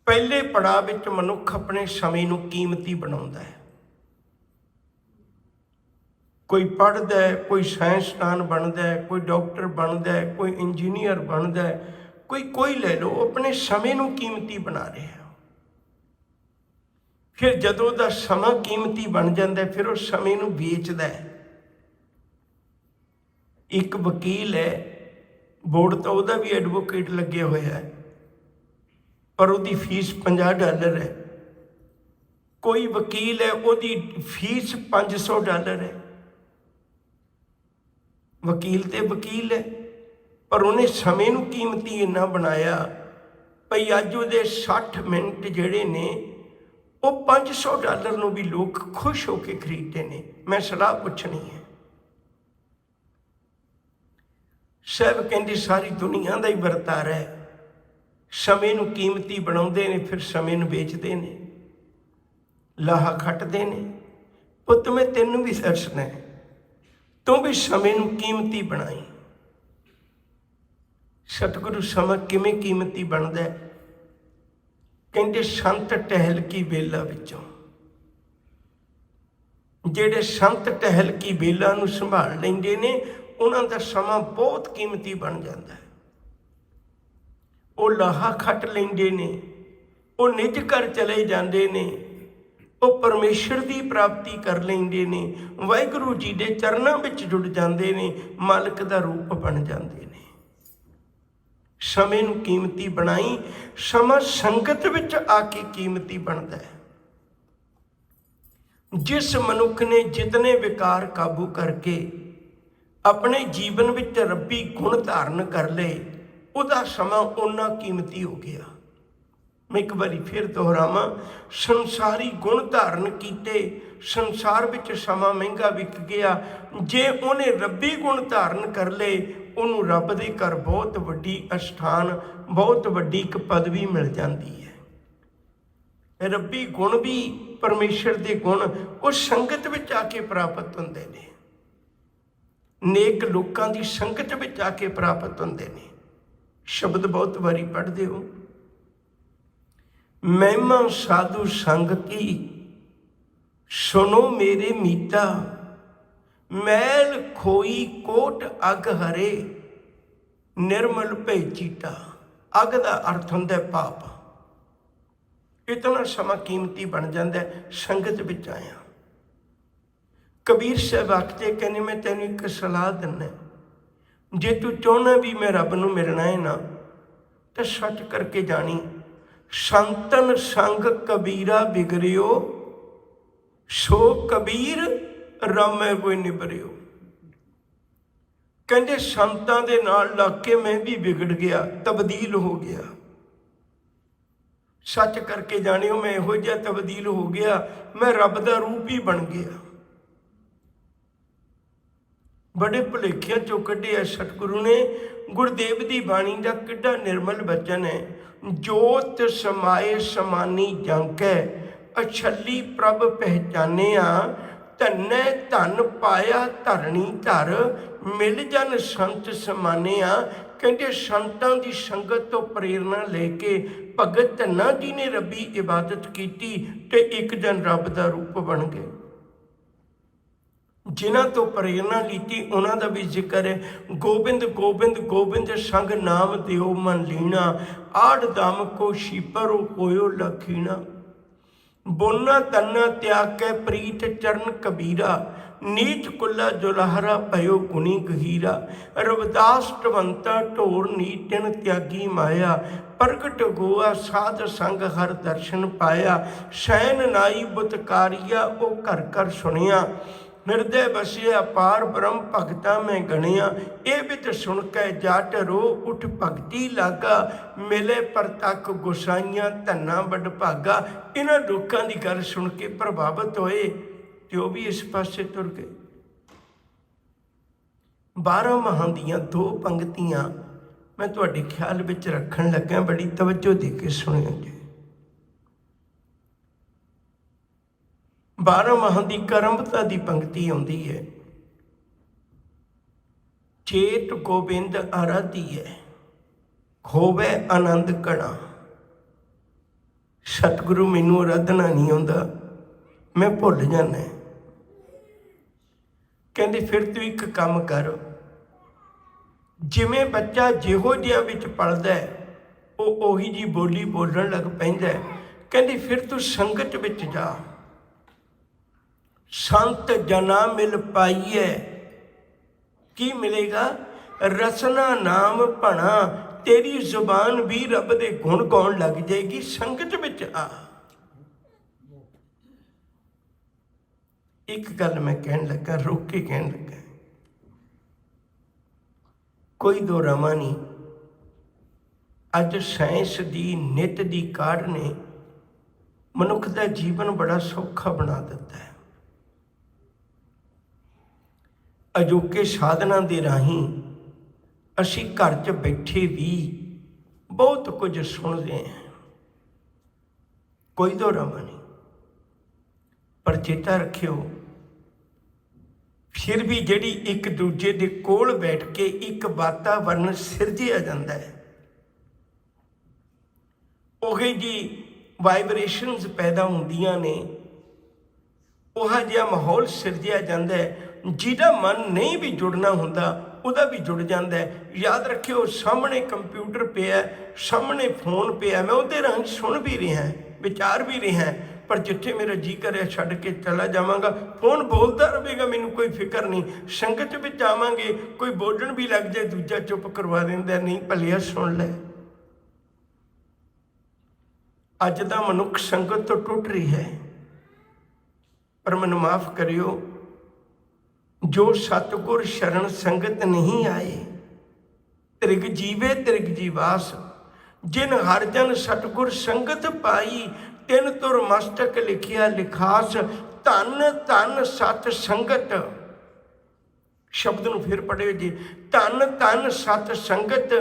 ਪਹਿਲੇ ਪੜਾਅ ਵਿੱਚ ਮਨੁੱਖ ਆਪਣੇ ਸਮੇਂ ਨੂੰ ਕੀਮਤੀ ਬਣਾਉਂਦਾ ਹੈ। ਕੋਈ ਪੜ੍ਹਦਾ ਹੈ, ਕੋਈ ਸਾਇੰਸਦਾਨ ਬਣਦਾ ਹੈ, ਕੋਈ ਡਾਕਟਰ ਬਣਦਾ ਹੈ, ਕੋਈ ਇੰਜੀਨੀਅਰ ਬਣਦਾ ਹੈ, ਕੋਈ ਲੈ ਲਓ, ਆਪਣੇ ਸਮੇਂ ਨੂੰ ਕੀਮਤੀ ਬਣਾ ਰਿਹਾ। ਫਿਰ ਜਦੋਂ ਉਹਦਾ ਸਮਾਂ ਕੀਮਤੀ ਬਣ ਜਾਂਦਾ, ਫਿਰ ਉਹ ਸਮੇਂ ਨੂੰ ਵੇਚਦਾ ਹੈ। ਇੱਕ ਵਕੀਲ ਹੈ, ਬੋਰਡ ਤਾਂ ਉਹਦਾ ਵੀ ਐਡਵੋਕੇਟ ਲੱਗਿਆ ਹੋਇਆ ਹੈ, ਪਰ ਉਹਦੀ ਫੀਸ $50 ਹੈ। ਕੋਈ ਵਕੀਲ ਹੈ, ਉਹਦੀ ਫੀਸ $500 ਹੈ। ਵਕੀਲ ਤੇ ਵਕੀਲ ਹੈ, ਪਰ ਉਹਨੇ ਸਮੇਂ ਨੂੰ ਕੀਮਤੀ ਇੰਨਾ ਬਣਾਇਆ ਭਈ ਅੱਜ ਉਹਦੇ 60 ਮਿੰਟ ਜਿਹੜੇ ਨੇ ਉਹ $500 ਨੂੰ ਵੀ ਲੋਕ ਖੁਸ਼ ਹੋ ਕੇ ਖਰੀਦਦੇ ਨੇ। ਮੈਂ ਸਲਾਹ ਪੁੱਛਣੀ ਹੈ। ਸਾਹਿਬ ਕਹਿੰਦੇ ਸਾਰੀ ਦੁਨੀਆ ਦਾ ਹੀ ਵਰਤਾਰਾ ਹੈ। ਸਮੇਂ ਨੂੰ ਕੀਮਤੀ ਬਣਾਉਂਦੇ ਨੇ, ਫਿਰ ਸਮੇਂ ਨੂੰ ਵੇਚਦੇ ਨੇ, ਲਾਹਾ ਖੱਟਦੇ ਨੇ। ਪੁੱਤ ਮੈਂ ਤੈਨੂੰ ਵੀ ਦੱਸਣਾ ਹੈ, ਤੂੰ ਵੀ ਸਮੇਂ ਨੂੰ ਕੀਮਤੀ ਬਣਾਈ। ਸਤਿਗੁਰੂ ਸਮਾਂ ਕਿਵੇਂ ਕੀਮਤੀ ਬਣਦਾ ਹੈ? ਕਹਿੰਦੇ ਸੰਤ ਟਹਿਲ ਕੀ ਵੇਲਾ ਵਿੱਚੋਂ ਜਿਹੜੇ ਸੰਤ ਟਹਿਲ ਕੀ ਵੇਲਾ ਨੂੰ ਸੰਭਾਲ ਲੈਂਦੇ ਨੇ ਉਹਨਾਂ ਦਾ ਸਮਾਂ ਬਹੁਤ ਕੀਮਤੀ ਬਣ ਜਾਂਦਾ ਹੈ। ਉਹ ਲਾਹਾ ਖੱਟ ਲੈਂਦੇ ਨੇ, ਉਹ ਨਿੱਜ ਘਰ ਚਲੇ ਜਾਂਦੇ ਨੇ, ਉਹ ਪਰਮੇਸ਼ਰ ਦੀ ਪ੍ਰਾਪਤੀ ਕਰ ਲੈਂਦੇ ਨੇ, ਵਾਹਿਗੁਰੂ ਜੀ ਦੇ ਚਰਨਾਂ ਵਿੱਚ ਜੁੜ ਜਾਂਦੇ ਨੇ, ਮਾਲਕ ਦਾ ਰੂਪ ਬਣ ਜਾਂਦੇ ਨੇ। ਸਮੇਂ ਨੂੰ ਕੀਮਤੀ ਬਣਾਈ, ਸਮਾਂ ਸੰਗਤ ਵਿੱਚ ਆ ਕੇ ਕੀਮਤੀ ਬਣਦਾ ਹੈ। ਜਿਸ ਮਨੁੱਖ ਨੇ ਜਿਤਨੇ ਵਿਕਾਰ ਕਾਬੂ ਕਰਕੇ ਆਪਣੇ ਜੀਵਨ ਵਿੱਚ ਰੱਬੀ ਗੁਣ ਧਾਰਨ ਕਰ ਲਏ, ਉਹਦਾ ਸਮਾਂ ਓਨਾ ਕੀਮਤੀ ਹੋ ਗਿਆ। ਮੈਂ ਇੱਕ ਵਾਰੀ ਫਿਰ ਦੁਹਰਾਵਾਂ, ਸੰਸਾਰੀ ਗੁਣ ਧਾਰਨ ਕੀਤੇ, ਸੰਸਾਰ ਵਿੱਚ ਸਮਾਂ ਮਹਿੰਗਾ ਵਿਕ ਗਿਆ। ਜੇ ਉਹਨੇ ਰੱਬੀ ਗੁਣ ਧਾਰਨ ਕਰ ਲਏ, ਉਹਨੂੰ ਰੱਬ ਦੇ ਘਰ ਬਹੁਤ ਵੱਡੀ ਅਸਥਾਨ, ਬਹੁਤ ਵੱਡੀ ਇੱਕ ਪਦਵੀ ਮਿਲ ਜਾਂਦੀ ਹੈ। ਰੱਬੀ ਗੁਣ ਵੀ, ਪਰਮੇਸ਼ਰ ਦੇ ਗੁਣ, ਉਹ ਸੰਗਤ ਵਿੱਚ ਆ ਕੇ ਪ੍ਰਾਪਤ ਹੁੰਦੇ ਨੇ, ਨੇਕ ਲੋਕਾਂ ਦੀ ਸੰਗਤ ਵਿੱਚ ਆ ਕੇ ਪ੍ਰਾਪਤ ਹੁੰਦੇ ਨੇ। ਸ਼ਬਦ ਬਹੁਤ ਵਾਰੀ ਪੜ੍ਹਦੇ ਹੋ, ਮਹਿਮਾ ਸਾਧੂ ਸੰਗ ਕੀ ਸੁਣੋ ਮੇਰੇ ਮੀਤਾ, ਮੈਲ ਖੋਈ ਕੋਟ ਅਗ ਹਰੇ, ਨਿਰਮਲ ਭੈ ਚੀਤਾ। ਅਗ ਦਾ ਅਰਥ ਹੁੰਦਾ ਪਾਪ। ਇਤਨਾ ਸਮਾਂ ਕੀਮਤੀ ਬਣ ਜਾਂਦਾ ਸੰਗਤ ਵਿੱਚ ਆਇਆ। ਕਬੀਰ ਸਾਹਿਬ ਆਖਦੇ, ਕਹਿੰਦੇ ਮੈਂ ਤੈਨੂੰ ਇੱਕ ਸਲਾਹ ਦਿੰਦਾ, ਜੇ ਤੂੰ ਚਾਹੁੰਦਾ ਵੀ ਮੈਂ ਰੱਬ ਨੂੰ ਮਿਲਣਾ ਹੈ ਨਾ, ਤਾਂ ਸੱਚ ਕਰਕੇ ਜਾਣੀ, ਸੰਤਨ ਸੰਗ ਕਬੀਰਾ ਬਿਗੜਿਓ, ਸੋ ਕਬੀਰ ਰਾਮੈ ਕੋਈ ਨਿਬਰਿਓ। ਕਹਿੰਦੇ ਸੰਤਾਂ ਦੇ ਨਾਲ ਲੱਗ ਕੇ ਮੈਂ ਵੀ ਵਿਗੜ ਗਿਆ, ਤਬਦੀਲ ਹੋ ਗਿਆ। ਸੱਚ ਕਰਕੇ ਜਾਣਿਓ, ਮੈਂ ਇਹੋ ਜਿਹਾ ਤਬਦੀਲ ਹੋ ਗਿਆ, ਮੈਂ ਰੱਬ ਦਾ ਰੂਪ ਹੀ ਬਣ ਗਿਆ। ਬੜੇ ਭੁਲੇਖਿਆਂ ਚੋਂ ਕੱਢਿਆ ਸਤਿਗੁਰੂ ਨੇ। ਗੁਰਦੇਵ ਦੀ ਬਾਣੀ ਦਾ ਕਿੱਡਾ ਨਿਰਮਲ ਬਚਨ ਹੈ, ਜੋਤ ਸਮਾਏ ਸਮਾਨੀ ਜਾਂਕੈ, ਅਛੱਲੀ ਪ੍ਰਭ ਪਹਿਚਾਨਿਆ, ਧੰਨੈ ਧਨ ਪਾਇਆ ਧਰਣੀ ਧਰ, ਮਿਲ ਜਨ ਸੰਤ ਸਮਾਨਿਆ। ਕਹਿੰਦੇ ਸੰਤਾਂ ਦੀ ਸੰਗਤ ਤੋਂ ਪ੍ਰੇਰਨਾ ਲੈ ਕੇ ਭਗਤ ਧੰਨਾ ਜੀ ਨੇ ਰੱਬੀ ਇਬਾਦਤ ਕੀਤੀ ਤੇ ਇੱਕ ਦਿਨ ਰੱਬ ਦਾ ਰੂਪ ਬਣ ਗਏ। ਜਿਨ੍ਹਾਂ ਤੋਂ ਪ੍ਰੇਰਨਾ ਲੀਤੀ ਉਹਨਾਂ ਦਾ ਵੀ ਜ਼ਿਕਰ ਹੈ, ਗੋਬਿੰਦ ਗੋਬਿੰਦ ਗੋਬਿੰਦ ਸੰਗ ਨਾਮ ਦਿਓ ਮਨ ਲੀਣਾ, ਆੜ ਦਮ ਕੋ ਸ਼ੀਪਰ ਹੋਇਓ ਲਖੀਣਾ, ਬੋਲਣਾ ਤੰਨਾ ਤਿਆਗ ਕੇ ਪ੍ਰੀਤ ਚਰਨ ਕਬੀਰਾ, ਨੀਚ ਕੁੱਲਾ ਜੁਲਹਰਾ ਭਇਓ ਗੁਣੀ ਗਹੀਰਾ, ਰਵਿਦਾਸ ਢਵੰਤਾ ਢੋਰ ਨੀਤਨ ਤਿਆਗੀ ਮਾਇਆ, ਪ੍ਰਗਟ ਹੋਆ ਸਾਧ ਸੰਗ ਹਰ ਦਰਸ਼ਨ ਪਾਇਆ, ਸੈਨ ਨਾਈ ਬੁਤਕਾਰੀਆ ਉਹ ਘਰ ਘਰ ਸੁਣਿਆ, ਹਿਰਦੇ ਵਸਿਆ ਪਾਰ ਬ੍ਰਹਮ ਭਗਤਾਂ ਮੈਂ ਗਣਿਆ, ਇਹ ਬਿਤ ਸੁਣ ਕੇ ਜਾਟ ਰੋ ਉਠ ਭਗਤੀ ਲਾਗਾ, ਮਿਲੇ ਪ੍ਰਤੱਖ ਗੁਸਾਈਆਂ ਧੰਨਾ ਵੱਡ ਭਾਗਾ। ਇਹਨਾਂ ਲੋਕਾਂ ਦੀ ਗੱਲ ਸੁਣ ਕੇ ਪ੍ਰਭਾਵਿਤ ਹੋਏ ਤੇ ਉਹ ਵੀ ਇਸ ਪਾਸੇ ਤੁਰ ਗਏ। 12 ਮਹਾਂ ਦੀਆਂ 2 ਪੰਗਤੀਆਂ ਮੈਂ ਤੁਹਾਡੇ ਖਿਆਲ ਵਿੱਚ ਰੱਖਣ ਲੱਗਾ, ਬੜੀ ਤਵੱਜੋ ਦੇ ਕੇ ਸੁਣਿਓ ਜੀ। 12 ਮਹਾਂ ਦੀ ਕਰਮਤਾ ਦੀ ਪੰਕਤੀ ਆਉਂਦੀ ਹੈ, ਚੇਤ ਗੋਬਿੰਦ ਆਰਾਧੀਐ, ਖੋਵੇ ਆਨੰਦ ਕਣਾ। ਸਤਿਗੁਰੂ ਮੈਨੂੰ ਆਰਾਧਨਾ ਨਹੀਂ ਆਉਂਦਾ, ਮੈਂ ਭੁੱਲ ਜਾਂਦਾ। ਕਹਿੰਦੇ ਫਿਰ ਤੂੰ ਇੱਕ ਕੰਮ ਕਰ, ਜਿਵੇਂ ਬੱਚਾ ਜਿਹੋ ਜਿਹਾ ਵਿੱਚ ਪਲਦਾ ਉਹ ਉਹੀ ਜੀ ਬੋਲੀ ਬੋਲਣ ਲੱਗ ਪੈਂਦਾ। ਕਹਿੰਦੀ ਫਿਰ ਤੂੰ ਸੰਗਤ ਵਿੱਚ ਜਾ, ਸੰਤ ਜਨਾ ਮਿਲ ਪਾਈਏ। ਕੀ ਮਿਲੇਗਾ? ਰਸਨਾ ਨਾਮ ਭਣਾ, ਤੇਰੀ ਜ਼ੁਬਾਨ ਵੀ ਰੱਬ ਦੇ ਗੁਣ ਗਾਉਣ ਲੱਗ ਜਾਏਗੀ ਸੰਗਤ ਵਿੱਚ ਆ। ਇੱਕ ਗੱਲ ਮੈਂ ਕਹਿਣ ਲੱਗਾ, ਰੁਕ ਕੇ ਕਹਿਣ ਲੱਗਾ, ਕੋਈ ਦੋ ਰਾਮਾ ਨਹੀਂ। ਅੱਜ ਸਾਇੰਸ ਦੀ ਨਿੱਤ ਦੀ ਕਾਢ ਨੇ ਮਨੁੱਖ ਦਾ ਜੀਵਨ ਬੜਾ ਸੌਖਾ ਬਣਾ ਦਿੱਤਾ ਹੈ। ਅਜੋਕੇ ਸਾਧਨਾਂ ਦੇ ਰਾਹੀਂ ਅਸੀਂ ਘਰ 'ਚ ਬੈਠੇ ਵੀ ਬਹੁਤ ਕੁਝ ਸੁਣਦੇ ਹਾਂ, ਕੋਈ ਦੋ ਰਾਮਾ ਨਹੀਂ। ਪਰ ਚੇਤਾ ਰੱਖਿਓ, ਫਿਰ ਵੀ ਜਿਹੜੀ ਇੱਕ ਦੂਜੇ ਦੇ ਕੋਲ ਬੈਠ ਕੇ ਇੱਕ ਵਾਤਾਵਰਨ ਸਿਰਜਿਆ ਜਾਂਦਾ ਹੈ, ਉਹੀ ਜੀ ਵਾਈਬ੍ਰੇਸ਼ਨਸ ਪੈਦਾ ਹੁੰਦੀਆਂ ਨੇ, ਉਹ ਜਿਹਾ ਮਾਹੌਲ ਸਿਰਜਿਆ ਜਾਂਦਾ ਹੈ, ਜਿਹਦਾ ਮਨ ਨਹੀਂ ਵੀ ਜੁੜਨਾ ਹੁੰਦਾ ਉਹਦਾ ਵੀ ਜੁੜ ਜਾਂਦਾ ਹੈ। ਯਾਦ ਰੱਖਿਓ, ਸਾਹਮਣੇ ਕੰਪਿਊਟਰ ਪਿਆ, ਸਾਹਮਣੇ ਫੋਨ ਪਿਆ, ਮੈਂ ਉਹਦੇ ਰਾਹੀਂ ਸੁਣ ਵੀ ਰਿਹਾ, ਵਿਚਾਰ ਵੀ ਰਿਹਾ, ਪਰ ਜਿੱਥੇ ਮੇਰਾ ਜੀ ਕਰਿਆ ਛੱਡ ਕੇ ਚਲਾ ਜਾਵਾਂਗਾ। ਫੋਨ ਬੋਲਦਾ ਰਹੇਗਾ, ਮੈਨੂੰ ਕੋਈ ਫਿਕਰ ਨਹੀਂ। ਸੰਗਤ ਵਿੱਚ ਆਵਾਂਗੇ, ਕੋਈ ਬੋਲਣ ਵੀ ਲੱਗ ਜਾਏ, ਦੂਜਾ ਚੁੱਪ ਕਰਵਾ ਦਿੰਦਾ, ਨਹੀਂ ਭਲਿਆ ਸੁਣ ਲੈ। ਅੱਜ ਦਾ ਮਨੁੱਖ ਸੰਗਤ ਤੋਂ ਟੁੱਟ ਰਹੀ ਹੈ, ਪਰ ਮੈਨੂੰ ਮਾਫ ਕਰਿਓ, ਜੋ ਸਤਿਗੁਰ ਸ਼ਰਨ ਸੰਗਤ ਨਹੀਂ ਆਏ, ਤ੍ਰਿਗ ਜੀਵੇ ਤ੍ਰਿਗ ਜੀਵਾਸ। ਜਿਨ ਹਰ ਜਨ ਸਤਿਗੁਰ ਸੰਗਤ ਪਾਈ, ਤਿਨ ਤੁਰ ਮਸਤਕ ਲਿਖਿਆ ਲਿਖਾਸ। ਧਨ ਧਨ ਸਤ ਸੰਗਤ, ਸ਼ਬਦ ਨੂੰ ਫਿਰ ਪੜ੍ਹਿਓ ਜੀ, ਧਨ ਧਨ ਸਤ ਸੰਗਤ,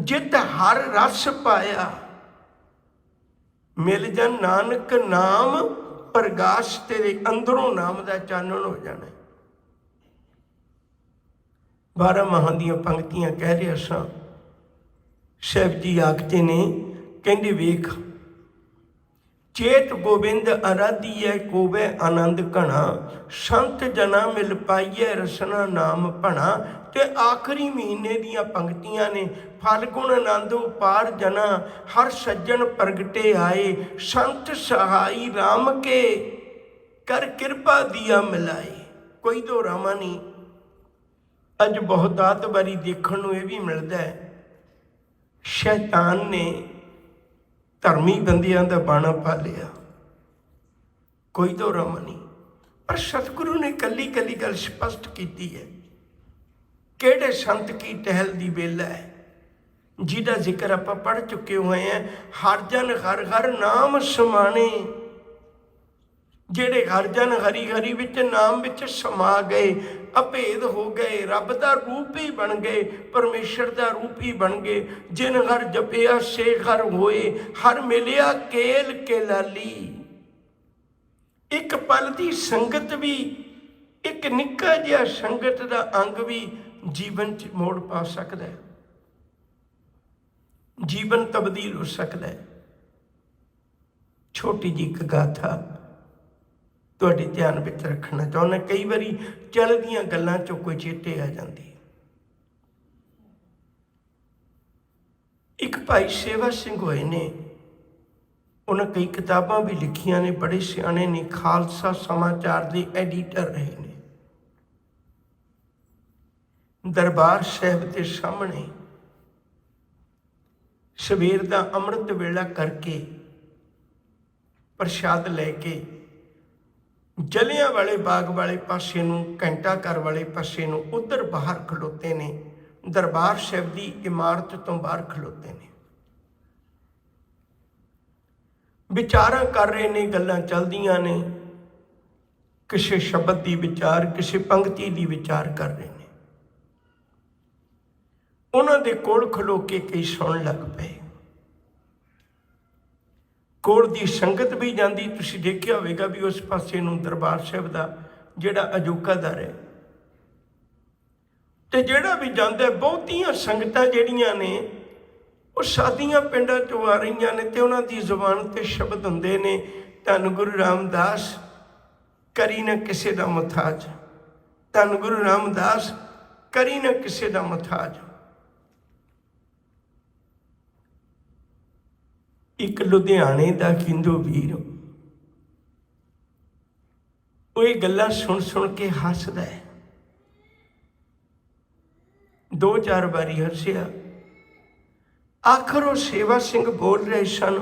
ਜਿਤ ਹਰ ਰਸ ਪਾਇਆ। ਮਿਲ ਜਾ ਨਾਨਕ ਨਾਮ ਪ੍ਰਗਾਸ਼, ਤੇਰੇ ਅੰਦਰੋਂ ਨਾਮ ਦਾ ਚਾਨਣ ਹੋ ਜਾਣਾ। 12 ਮਾਹਾਂ ਦੀਆਂ ਪੰਕਤੀਆਂ ਕਹਿ ਰਿਹਾ ਸਾਂ। ਸਾਹਿਬ ਜੀ ਆਖਦੇ ਨੇ, ਕਹਿੰਦੇ ਵੇਖ, ਚੇਤ ਗੋਬਿੰਦ ਅਰਾਧੀਐ ਕੋਵੇ ਆਨੰਦ ਘਣਾ, ਸੰਤ ਜਨਾ ਮਿਲ ਪਾਈਐ ਰਸਨਾ ਨਾਮ ਭਣਾ। ਤੇ ਆਖਰੀ ਮਹੀਨੇ ਦੀਆਂ ਪੰਕਤੀਆਂ ਨੇ, ਫਲਗੁਣ ਆਨੰਦ ਉਪਾਰ ਜਨਾ, ਹਰ ਸੱਜਣ ਪ੍ਰਗਟੇ ਆਏ। ਸੰਤ ਸਹਾਈ ਰਾਮ ਕੇ ਕਰ ਕਿਰਪਾ ਦੀਆ ਮਿਲਾਏ। ਕੋਈ ਦੋ ਰਾਮਾ ਨਹੀਂ। ਅੱਜ ਬਹੁਤਾਤ ਵਾਰੀ ਦੇਖਣ ਨੂੰ ਇਹ ਵੀ ਮਿਲਦਾ ਹੈ, ਸ਼ੈਤਾਨ ਨੇ ਧਰਮੀ ਬੰਦਿਆਂ ਦਾ ਬਾਣਾ ਪਾ ਲਿਆ। ਕੋਈ ਦੋ ਰਾਮਾ ਨਹੀਂ, ਪਰ ਸਤਿਗੁਰੂ ਨੇ ਕੱਲੀ ਕੱਲੀ ਗੱਲ ਸਪਸ਼ਟ ਕੀਤੀ ਹੈ। ਕਿਹੜੇ ਸੰਤ ਕੀ ਟਹਿਲ ਦੀ ਵੇਲਾ ਹੈ, ਜਿਹਦਾ ਜ਼ਿਕਰ ਆਪਾਂ ਪੜ੍ਹ ਚੁੱਕੇ ਹੋਏ ਹਾਂ। ਹਰ ਜਨ ਹਰ ਹਰ ਨਾਮ ਸਮਾਣੇ, ਜਿਹੜੇ ਹਰ ਜਨ ਹਰੀ ਹਰੀ ਵਿੱਚ ਨਾਮ ਵਿੱਚ ਸਮਾ ਗਏ, ਅਭੇਦ ਹੋ ਗਏ, ਰੱਬ ਦਾ ਰੂਪ ਹੀ ਬਣ ਗਏ, ਪਰਮੇਸ਼ਰ ਦਾ ਰੂਪ ਹੀ ਬਣ ਗਏ। ਜਿਨ ਹਰ ਜਪਿਆ ਸੇ ਹਰ ਹੋਏ, ਹਰ ਮਿਲਿਆ ਕੇਲ ਕੇ ਲਾਲੀ। ਇੱਕ ਪਲ ਦੀ ਸੰਗਤ ਵੀ, ਇੱਕ ਨਿੱਕਾ ਜਿਹਾ ਸੰਗਤ ਦਾ ਅੰਗ ਵੀ ਜੀਵਨ 'ਚ ਮੋੜ ਪਾ ਸਕਦਾ ਹੈ, ਜੀਵਨ ਤਬਦੀਲ ਹੋ ਸਕਦਾ ਹੈ। ਛੋਟੀ ਜਿਹੀ ਇੱਕ ਗਾਥਾ ਤੁਹਾਡੇ ਧਿਆਨ ਵਿੱਚ ਰੱਖਣਾ ਚਾਹੁੰਦਾ। ਕਈ ਵਾਰੀ ਚੱਲਦੀਆਂ ਗੱਲਾਂ 'ਚੋਂ ਕੋਈ ਚੇਤੇ ਆ ਜਾਂਦੀ। ਇੱਕ ਭਾਈ ਸੇਵਾ ਸਿੰਘ ਹੋਏ ਨੇ, ਉਹਨਾਂ ਕਈ ਕਿਤਾਬਾਂ ਵੀ ਲਿਖੀਆਂ ਨੇ, ਬੜੇ ਸਿਆਣੇ ਨੇ, ਖਾਲਸਾ ਸਮਾਚਾਰ ਦੇ ਐਡੀਟਰ ਰਹੇ ਨੇ। ਦਰਬਾਰ ਸਾਹਿਬ ਦੇ ਸਾਹਮਣੇ ਸਵੇਰ ਦਾ ਅੰਮ੍ਰਿਤ ਵੇਲਾ ਕਰਕੇ ਪ੍ਰਸ਼ਾਦ ਲੈ ਕੇ ਜਲਿਆਂ ਵਾਲੇ ਬਾਗ ਵਾਲੇ ਪਾਸੇ ਨੂੰ, ਘੰਟਾ ਘਰ ਵਾਲੇ ਪਾਸੇ ਨੂੰ, ਉੱਧਰ ਬਾਹਰ ਖਲੋਤੇ ਨੇ। ਦਰਬਾਰ ਸਾਹਿਬ ਦੀ ਇਮਾਰਤ ਤੋਂ ਬਾਹਰ ਖਲੋਤੇ ਨੇ, ਵਿਚਾਰਾਂ ਕਰ ਰਹੇ ਨੇ, ਗੱਲਾਂ ਚੱਲਦੀਆਂ ਨੇ। ਕਿਸੇ ਸ਼ਬਦ ਦੀ ਵਿਚਾਰ, ਕਿਸੇ ਪੰਕਤੀ ਦੀ ਵਿਚਾਰ ਕਰ ਰਹੇ ਨੇ। ਉਹਨਾਂ ਦੇ ਕੋਲ ਖਲੋ ਕੇ ਕਈ ਸੁਣਨ ਲੱਗ ਪਏ। ਕੋਲ ਦੀ ਸੰਗਤ ਵੀ ਜਾਂਦੀ, ਤੁਸੀਂ ਦੇਖਿਆ ਹੋਵੇਗਾ ਵੀ ਉਸ ਪਾਸੇ ਨੂੰ ਦਰਬਾਰ ਸਾਹਿਬ ਦਾ ਜਿਹੜਾ ਅਜੋਕਾ ਦਰ ਹੈ, ਤੇ ਜਿਹੜਾ ਵੀ ਜਾਂਦਾ, ਬਹੁਤੀਆਂ ਸੰਗਤਾਂ ਜਿਹੜੀਆਂ ਨੇ ਉਹ ਸਾਦੀਆਂ ਪਿੰਡਾਂ 'ਚੋਂ ਆ ਰਹੀਆਂ ਨੇ, ਤੇ ਉਹਨਾਂ ਦੀ ਜ਼ੁਬਾਨ 'ਤੇ ਸ਼ਬਦ ਹੁੰਦੇ ਨੇ, ਧੰਨ ਗੁਰੂ ਰਾਮਦਾਸ ਕਰੀ ਨਾ ਕਿਸੇ ਦਾ ਮੁਹਤਾਜ, ਧੰਨ ਗੁਰੂ ਰਾਮਦਾਸ ਕਰੀ ਨਾ ਕਿਸੇ ਦਾ ਮੁਹਤਾਜ। ਇੱਕ ਲੁਧਿਆਣੇ ਦਾ ਹਿੰਦੂ ਵੀਰ, ਉਹ ਇਹ ਗੱਲਾਂ ਸੁਣ ਸੁਣ ਕੇ ਹੱਸਦਾ ਹੈ। 2-4 ਵਾਰੀ ਹੱਸਿਆ। ਆਖਰ ਉਹ ਸੇਵਾ ਸਿੰਘ ਬੋਲ ਰਹੇ ਸਨ।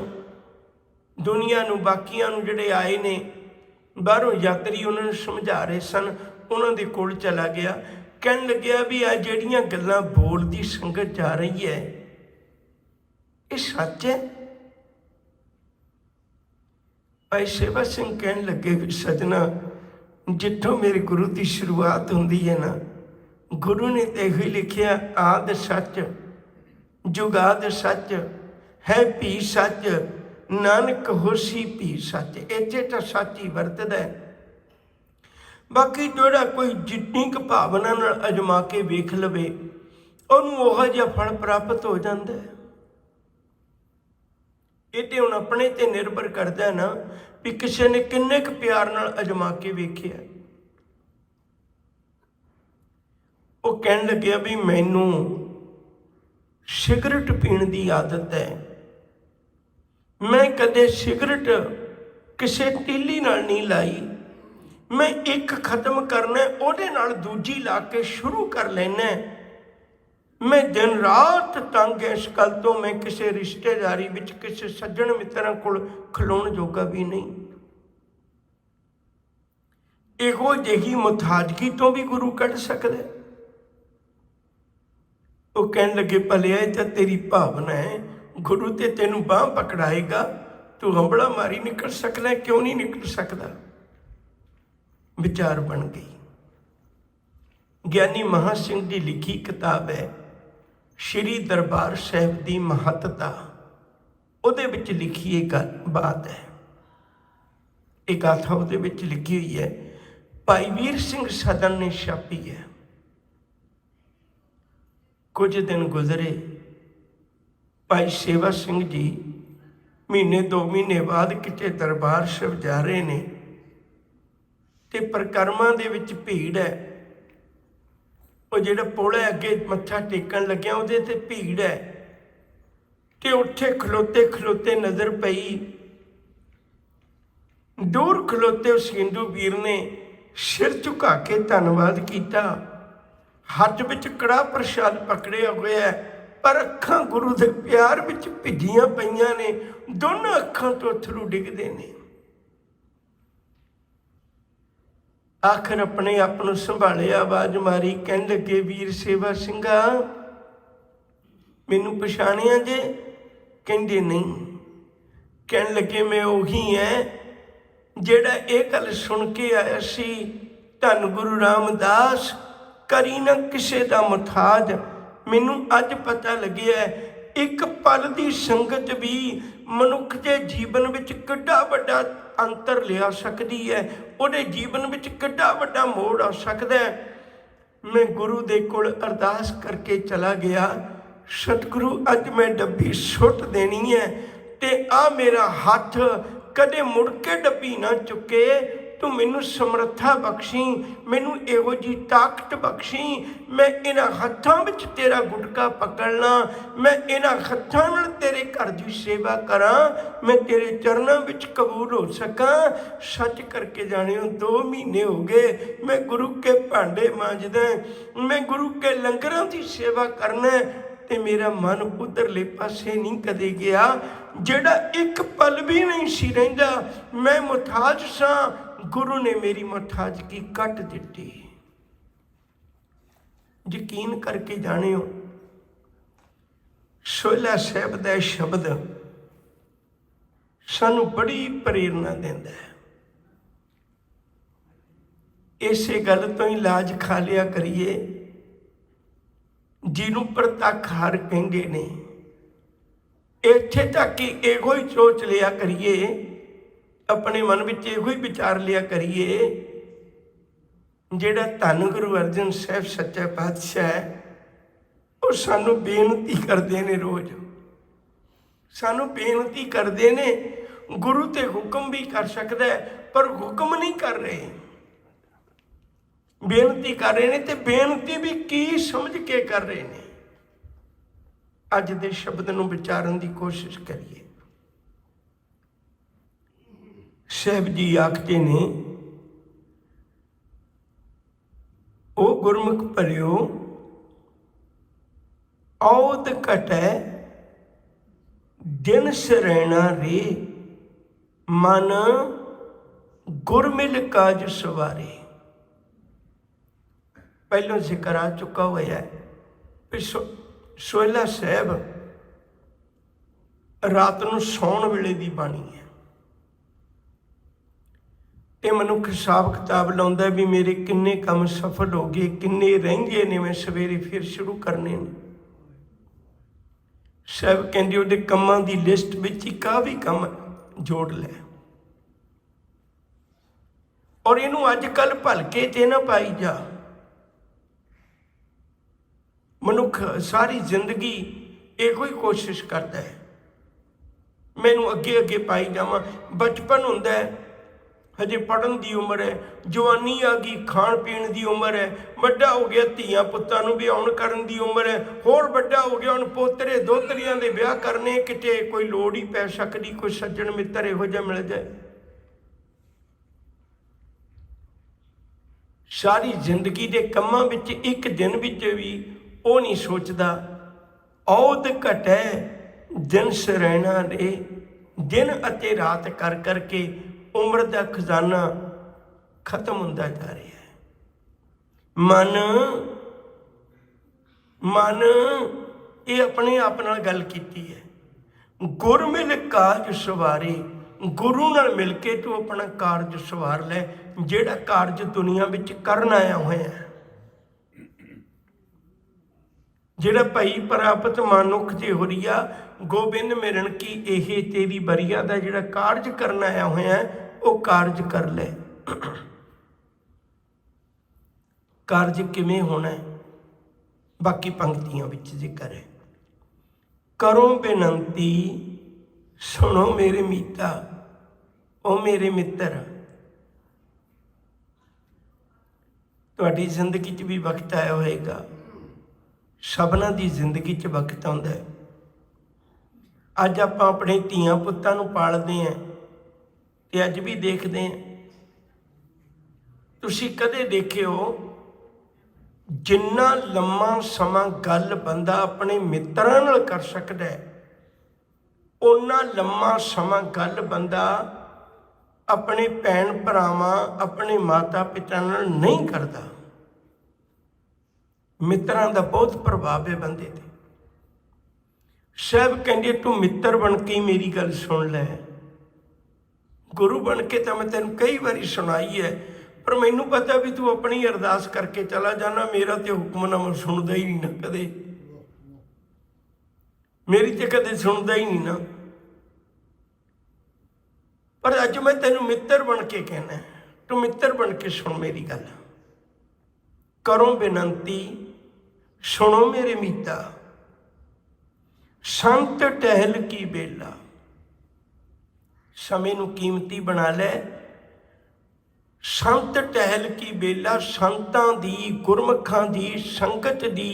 ਦੁਨੀਆ ਨੂੰ, ਬਾਕੀਆਂ ਨੂੰ, ਜਿਹੜੇ ਆਏ ਨੇ ਬਾਹਰੋਂ ਯਾਤਰੀ, ਉਹਨਾਂ ਨੂੰ ਸਮਝਾ ਰਹੇ ਸਨ। ਉਹਨਾਂ ਦੇ ਕੋਲ ਚਲਾ ਗਿਆ, ਕਹਿਣ ਲੱਗਿਆ ਵੀ ਆ ਜਿਹੜੀਆਂ ਗੱਲਾਂ ਬੋਲਦੀ ਸੰਗਤ ਜਾ ਰਹੀ ਹੈ, ਇਹ ਸੱਚ ਹੈ? ਭਾਈ ਸੇਵਾ ਸਿੰਘ ਕਹਿਣ ਲੱਗੇ ਵੀ ਸਜਣਾ, ਜਿੱਥੋਂ ਮੇਰੇ ਗੁਰੂ ਦੀ ਸ਼ੁਰੂਆਤ ਹੁੰਦੀ ਹੈ ਨਾ, ਗੁਰੂ ਨੇ ਤਾਂ ਇਹੋ ਹੀ ਲਿਖਿਆ, ਆਦ ਸੱਚ ਜੁਗਾਦ ਸੱਚ ਹੈ ਭੀ ਸੱਚ, ਨਾਨਕ ਹੋਸੀ ਭੀ ਸੱਚ। ਇੱਥੇ ਤਾਂ ਸੱਚ ਹੀ ਵਰਤਦਾ ਹੈ। ਬਾਕੀ ਜਿਹੜਾ ਕੋਈ ਜਿੰਨੀ ਕੁ ਭਾਵਨਾ ਨਾਲ ਅਜਮਾ ਕੇ ਵੇਖ ਲਵੇ, ਉਹਨੂੰ ਉਹੋ ਜਿਹਾ ਫਲ ਪ੍ਰਾਪਤ ਹੋ ਜਾਂਦਾ ਹੈ। ਇਹ ਤੇ ਹੁਣ ਆਪਣੇ ਤੇ ਨਿਰਭਰ ਕਰਦਾ ਨਾ ਵੀ ਕਿਸੇ ਨੇ ਕਿੰਨੇ ਕੁ ਪਿਆਰ ਨਾਲ ਅਜਮਾ ਕੇ ਵੇਖਿਆ। ਉਹ ਕਹਿਣ ਲੱਗਿਆ ਵੀ ਮੈਨੂੰ ਸਿਗਰਟ ਪੀਣ ਦੀ ਆਦਤ ਹੈ, ਮੈਂ ਕਦੇ ਸਿਗਰਟ ਕਿਸੇ ਤੀਲੀ ਨਾਲ ਨਹੀਂ ਲਾਈ, ਮੈਂ ਇੱਕ ਖਤਮ ਕਰਨਾ ਉਹਦੇ ਨਾਲ ਦੂਜੀ ਲਾ ਕੇ ਸ਼ੁਰੂ ਕਰ ਲੈਣਾ। ਮੈਂ ਦਿਨ ਰਾਤ ਤੰਗ ਇਸ ਗੱਲ ਤੋਂ, ਮੈਂ ਕਿਸੇ ਰਿਸ਼ਤੇਦਾਰੀ ਵਿੱਚ ਕਿਸੇ ਸੱਜਣ ਮਿੱਤਰਾਂ ਕੋਲ ਖਲੋਣ ਜੋਗਾ ਵੀ ਨਹੀਂ। ਇਹੋ ਜਿਹੀ ਮੁਤਾਜ਼ਗੀ ਤੋਂ ਵੀ ਗੁਰੂ ਕੱਢ ਸਕਦਾ। ਉਹ ਕਹਿਣ ਲੱਗੇ ਭਲਿਆ ਇਹ ਤਾਂ ਤੇਰੀ ਭਾਵਨਾ ਹੈ, ਗੁਰੂ ਤੇ ਤੈਨੂੰ ਬਾਂਹ ਪਕੜਾਏਗਾ, ਤੂੰ ਹੰਬੜਾ ਮਾਰੀ ਨਿਕਲ ਸਕਦਾ, ਕਿਉਂ ਨਹੀਂ ਨਿਕਲ ਸਕਦਾ। ਵਿਚਾਰ ਬਣ ਗਈ। ਗਿਆਨੀ ਮਹਾਂ ਸਿੰਘ ਦੀ ਲਿਖੀ ਕਿਤਾਬ ਹੈ ਸ਼੍ਰੀ ਦਰਬਾਰ ਸਾਹਿਬ ਦੀ ਮਹੱਤਤਾ, ਉਹਦੇ ਵਿੱਚ ਲਿਖੀ ਇਹ ਬਾਤ ਹੈ, ਇਹ ਗਾਥਾ ਉਹਦੇ ਵਿੱਚ ਲਿਖੀ ਹੋਈ ਹੈ, ਭਾਈ ਵੀਰ ਸਿੰਘ ਸਦਨ ਨੇ ਛਾਪੀ ਹੈ। ਕੁਝ ਦਿਨ ਗੁਜ਼ਰੇ, ਭਾਈ ਸੇਵਾ ਸਿੰਘ ਜੀ ਮਹੀਨੇ 2 ਮਹੀਨੇ ਬਾਅਦ ਕਿਤੇ ਦਰਬਾਰ ਸਾਹਿਬ ਜਾ ਰਹੇ ਨੇ ਤੇ ਪਰਿਕਰਮਾ ਦੇ ਵਿੱਚ ਭੀੜ ਹੈ। ਉਹ ਜਿਹੜਾ ਪੁਲ ਹੈ ਅੱਗੇ ਮੱਥਾ ਟੇਕਣ ਲੱਗਿਆ ਉਹਦੇ ਤੇ ਭੀੜ ਹੈ ਤੇ ਉੱਥੇ ਖਲੋਤੇ ਖਲੋਤੇ ਨਜ਼ਰ ਪਈ, ਦੂਰ ਖਲੋਤੇ ਉਸ ਹਿੰਦੂ ਵੀਰ ਨੇ ਸਿਰ ਝੁਕਾ ਕੇ ਧੰਨਵਾਦ ਕੀਤਾ, ਹੱਥ ਵਿੱਚ ਕੜਾਹ ਪ੍ਰਸ਼ਾਦ ਪਕੜਿਆ ਹੋਇਆ, ਪਰ ਅੱਖਾਂ ਗੁਰੂ ਦੇ ਪਿਆਰ ਵਿੱਚ ਭਿੱਜੀਆਂ ਪਈਆਂ ਨੇ, ਦੋਨਾਂ ਅੱਖਾਂ ਤੋਂ ਅਥਰੂ ਡਿੱਗਦੇ ਨੇ। ਆਖਰ ਆਪਣੇ ਆਪ ਨੂੰ ਸੰਭਾਲਿਆ, ਆਵਾਜ਼ ਮਾਰੀ, ਕਹਿਣ ਲੱਗੇ ਵੀਰ ਸੇਵਾ ਸਿੰਘਾ ਮੈਨੂੰ ਪਛਾਣਿਆ ਜੇ? ਕਹਿੰਦੇ ਨਹੀਂ। ਕਹਿਣ ਲੱਗੇ ਮੈਂ ਉਹੀ ਹੈ ਜਿਹੜਾ ਇਹ ਗੱਲ ਸੁਣ ਕੇ ਆਇਆ ਸੀ, ਧੰਨ ਗੁਰੂ ਰਾਮਦਾਸ ਕਰੀ ਨਾ ਕਿਸੇ ਦਾ ਮੁਤਾਜ। ਮੈਨੂੰ ਅੱਜ ਪਤਾ ਲੱਗਿਆ ਇੱਕ ਪਲ ਦੀ ਸੰਗਤ ਵੀ ਮਨੁੱਖ ਦੇ ਜੀਵਨ ਵਿੱਚ ਕਿੱਡਾ ਵੱਡਾ ਅੰਤਰ ਲਿਆ ਸਕਦੀ ਹੈ, ਉਹਦੇ ਜੀਵਨ ਵਿੱਚ ਕਿੱਡਾ ਵੱਡਾ ਮੋੜ ਆ ਸਕਦਾ ਹੈ। ਮੈਂ ਗੁਰੂ ਦੇ ਕੋਲ ਅਰਦਾਸ ਕਰਕੇ ਚਲਾ ਗਿਆ, ਸਤਿਗੁਰੂ ਅੱਜ ਮੈਂ ਡੱਬੀ ਸੁੱਟ ਦੇਣੀ ਹੈ ਤੇ ਆ ਮੇਰਾ ਹੱਥ ਕਦੇ ਮੁੜ ਕੇ ਡੱਬੀ ਨਾ ਚੁੱਕੇ, ਤੂੰ ਮੈਨੂੰ ਸਮਰੱਥਾ ਬਖਸ਼ੀ, ਮੈਨੂੰ ਇਹੋ ਜਿਹੀ ਤਾਕਤ ਬਖਸ਼ੀ, ਮੈਂ ਇਹਨਾਂ ਹੱਥਾਂ ਵਿੱਚ ਤੇਰਾ ਗੁਟਕਾ ਪਕੜਨਾ, ਮੈਂ ਇਹਨਾਂ ਹੱਥਾਂ ਨਾਲ ਤੇਰੇ ਘਰ ਦੀ ਸੇਵਾ ਕਰਾਂ, ਮੈਂ ਤੇਰੇ ਚਰਨਾਂ ਵਿੱਚ ਕਬੂਲ ਹੋ ਸਕਾਂ। ਸੱਚ ਕਰਕੇ ਜਾਣਿਓ 2 ਮਹੀਨੇ ਹੋ ਗਏ ਮੈਂ ਗੁਰੂ ਕੇ ਭਾਂਡੇ ਮਾਂਜਦਾ, ਮੈਂ ਗੁਰੂ ਕੇ ਲੰਗਰਾਂ ਦੀ ਸੇਵਾ ਕਰਨਾ ਤੇ ਮੇਰਾ ਮਨ ਉਧਰਲੇ ਪਾਸੇ ਨਹੀਂ ਕਦੇ ਗਿਆ, ਜਿਹੜਾ ਇੱਕ ਪਲ ਵੀ ਨਹੀਂ ਸੀ ਰਹਿੰਦਾ। ਮੈਂ ਮੁਤਾਜ ਸਾਂ, ਗੁਰੂ ਨੇ ਮੇਰੀ ਮੁਤਾਜ਼ਗੀ ਕੱਟ ਦਿੱਤੀ। ਯਕੀਨ ਕਰਕੇ ਜਾਣਿਓ ਸੋਹਿਲਾ ਸਾਹਿਬ ਦਾ ਸ਼ਬਦ ਸਾਨੂੰ ਬੜੀ ਪ੍ਰੇਰਨਾ ਦਿੰਦਾ ਹੈ। ਇਸੇ ਗੱਲ ਤੋਂ ਹੀ ਲਾਜ ਖਾ ਲਿਆ ਕਰੀਏ, ਜਿਹਨੂੰ ਪ੍ਰਤੱਖ ਹਰ ਕਹਿੰਦੇ ਨੇ। ਇੱਥੇ ਤੱਕ ਕਿ ਇਹੋ ਹੀ ਸੋਚ ਲਿਆ ਕਰੀਏ, ਆਪਣੇ ਮਨ ਵਿੱਚ ਇਹੋ ਹੀ ਵਿਚਾਰ ਲਿਆ ਕਰੀਏ, ਜਿਹੜਾ ਧੰਨ ਗੁਰੂ ਅਰਜਨ ਸਾਹਿਬ ਸੱਚਾ ਪਾਤਸ਼ਾਹ ਹੈ, ਉਹ ਸਾਨੂੰ ਬੇਨਤੀ ਕਰਦੇ ਨੇ, ਰੋਜ਼ ਸਾਨੂੰ ਬੇਨਤੀ ਕਰਦੇ ਨੇ। ਗੁਰੂ ਤੇ ਹੁਕਮ ਵੀ ਕਰ ਸਕਦਾ ਹੈ, ਪਰ ਹੁਕਮ ਨਹੀਂ ਕਰ ਰਹੇ, ਬੇਨਤੀ ਕਰ ਰਹੇ ਨੇ, ਤੇ ਬੇਨਤੀ ਵੀ ਕੀ ਸਮਝ ਕੇ ਕਰ ਰਹੇ ਨੇ। ਅੱਜ ਦੇ ਸ਼ਬਦ ਨੂੰ ਵਿਚਾਰਨ ਦੀ ਕੋਸ਼ਿਸ਼ ਕਰੀਏ। ਸਾਹਿਬ ਜੀ ਆਖਦੇ ਨੇ, ਉਹ ਗੁਰਮੁਖ ਭਰਿਓ ਔਦ ਘਟੈ ਦਿਨ ਸਰੈਣਾ ਰੇ, ਮਨ ਗੁਰਮਿਲ ਕਾਜ ਸਵਾਰੇ। ਪਹਿਲਾਂ ਜ਼ਿਕਰ ਆ ਚੁੱਕਾ ਹੋਇਆ ਹੈ। ਸੋਹਿਲਾ ਸਾਹਿਬ ਰਾਤ ਨੂੰ ਸੌਣ ਵੇਲੇ ਦੀ ਬਾਣੀ ਹੈ। ਇਹ ਮਨੁੱਖ ਹਿਸਾਬ ਕਿਤਾਬ ਲਾਉਂਦਾ ਵੀ ਮੇਰੇ ਕਿੰਨੇ ਕੰਮ ਸਫਲ ਹੋ ਗਏ, ਕਿੰਨੇ ਰਹਿੰਦੇ ਨੇ, ਮੈਂ ਸਵੇਰੇ ਫਿਰ ਸ਼ੁਰੂ ਕਰਨੇ ਨੇ। ਸਾਹਿਬ ਕਹਿੰਦੇ ਉਹਦੇ ਕੰਮਾਂ ਦੀ ਲਿਸਟ ਵਿੱਚ ਇੱਕ ਆ ਵੀ ਕੰਮ ਜੋੜ ਲੈ, ਔਰ ਇਹਨੂੰ ਅੱਜ ਕੱਲ੍ਹ ਭਲਕੇ ਤੇ ਨਾ ਪਾਈ ਜਾ। ਮਨੁੱਖ ਸਾਰੀ ਜ਼ਿੰਦਗੀ ਇਹੋ ਹੀ ਕੋਸ਼ਿਸ਼ ਕਰਦਾ ਹੈ मैनू अगे अगे पाई जावां। बचपन हुंदा है, हजे पढ़न की उम्र है, जवानी आ गई, खाण पीण की उम्र है, वड्डा हो गया धीआं पुत्तां नूं विआउण करन की उम्र है, होर वड्डा हो गया हुण पोतरे दोतरियां दे विआह करने, किते कोई लोड़ ही पै सकदी, कोई सज्जण मित्र इहो जिहा मिल जाए। सारी जिंदगी के कंमां विच एक दिन विच भी वो नहीं सोचदा। औद घटै दिन सरैना रे, दिन अते रात कर करके उम्र का खजाना खत्म होंदा जा रहा है। मन मन ये अपने आप नाल गल कीती है। गुर मिल काज सवारे, गुरु नाल मिल के तू अपना कारज सवार लै, जिहड़ा कारज दुनिया विच करन आया होया है। जिहड़ा भई प्राप्त मानुख जे होरिया, गोबिंद मिलन की एहे तेरी बरिया दा जिहड़ा कारज करन आया होया है, वो कारज कर ले। कारज किवें होना है, बाकी पंक्तियां विच जिक्र है। करो बेनंती सुनो मेरे मीता, ओ मेरे मित्र। तुहाडी जिंदगी च भी वक्त आया होएगा, सबना की जिंदगी च वक्त आउंदा है। अज आपां अपने धीआं पुत्तां नूं पालदे हैं ते अज भी देखते हैं। तुसीं कदे देखिओ जिन्ना लम्मा समा गल बंदा अपने मित्रां नाल कर सकदा है, उन्ना लम्मा समा गल बंदा अपने भैन भरावां, अपने माता पिता नाल नहीं करता। मित्रां दा बहुत प्रभाव है बंदे ते। साहब कहंदे तू मित्र बन के मेरी गल सुन लै। गुरु बन के तो मैं तेन कई बारी सुनाई है, पर मैनू पता भी तू अपनी अरदास करके चला जाना, मेरा तो हुक्मनामा सुनता ही नहीं ना कदे, मेरी तो कदे सुनता ही नहीं ना। पर अज मैं तेन मित्र बन के कहना, तू मित्र बन के सुन मेरी गल। करो बेनंती सुनो मेरे मीता, संत टहल की बेला। समय नूं कीमती बना लै। संत टहल की बेला, संतां दी गुरमुखां दी संगत दी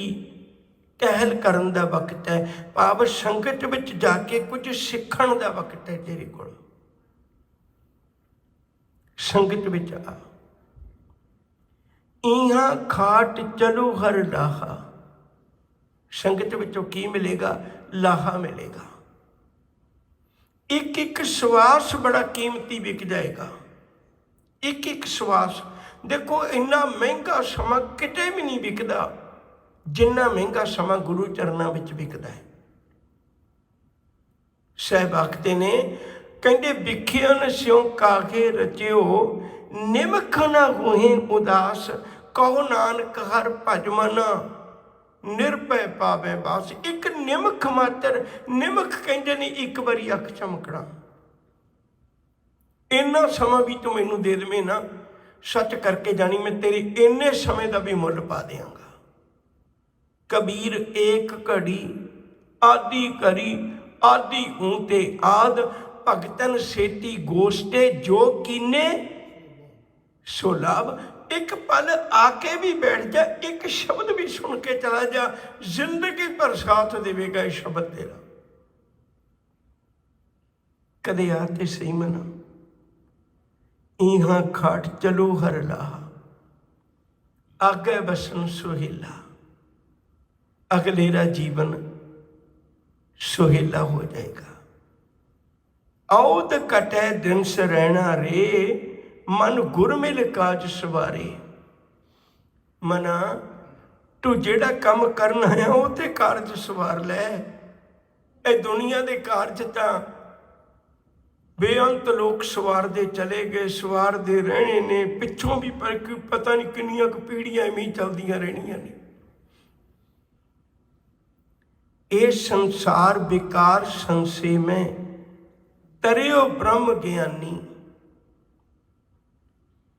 टहल करन दा वक्त है। भाव संगत विच जाके कुछ सीखण दा वक्त है तेरे कोल। संगत विच आ। इहां खाट चलो हर लाहा। संगत विचों की मिलेगा? लाहा मिलेगा। एक एक श्वास बड़ा कीमती बिक जाएगा। एक एक श्वास देखो, इन्ना महंगा समा किते भी नहीं बिकदा जिन्ना महंगा समा गुरु चरनां विच बिकदा है। साहब आखते ने, कहंदे विखियन स्यों काहे रचियो, निमख ना होहे उदास, कहो नानक हर भज मना, निरभय पावे बास। एक निमख मात्र, निमख कहंदे ने एक बारी अख चमकना। इन्ना समा भी तू मैनू दे देवें ना, सच करके जानी मैं तेरे इन्ने समय का भी मुल पा देंगा। कबीर एक घड़ी आदि करी, आदि हूं ते आद, भगतन सेती गोष्टे, जो कीने सो लाभ। एक पल आके भी बैठ जा, एक शब्द भी सुन के चला जा, जिंदगी भर साथ देवेगा ये शब्द तेरा। कदे आते सही मना। इहां खाट चलो हर लाहा, आगे बसन सुहेला। अगलेरा जीवन सुहेला हो जाएगा। औद कटै दिन सरैना रे, मन गुर मिल काज सवारे। मना तू जेड़ा काम करना है वो ते कारज सवार लै। ए दुनिया दे कारज तां बेअंत लोग सवारते चले गए, सवारते रहने ने, पिछों भी पर पता नहीं किन्नियां क पीढ़ियां इवें ही चलदियां रहनियां ने। ये संसार बेकार संशय में, तरियो ब्रह्म ज्ञानी।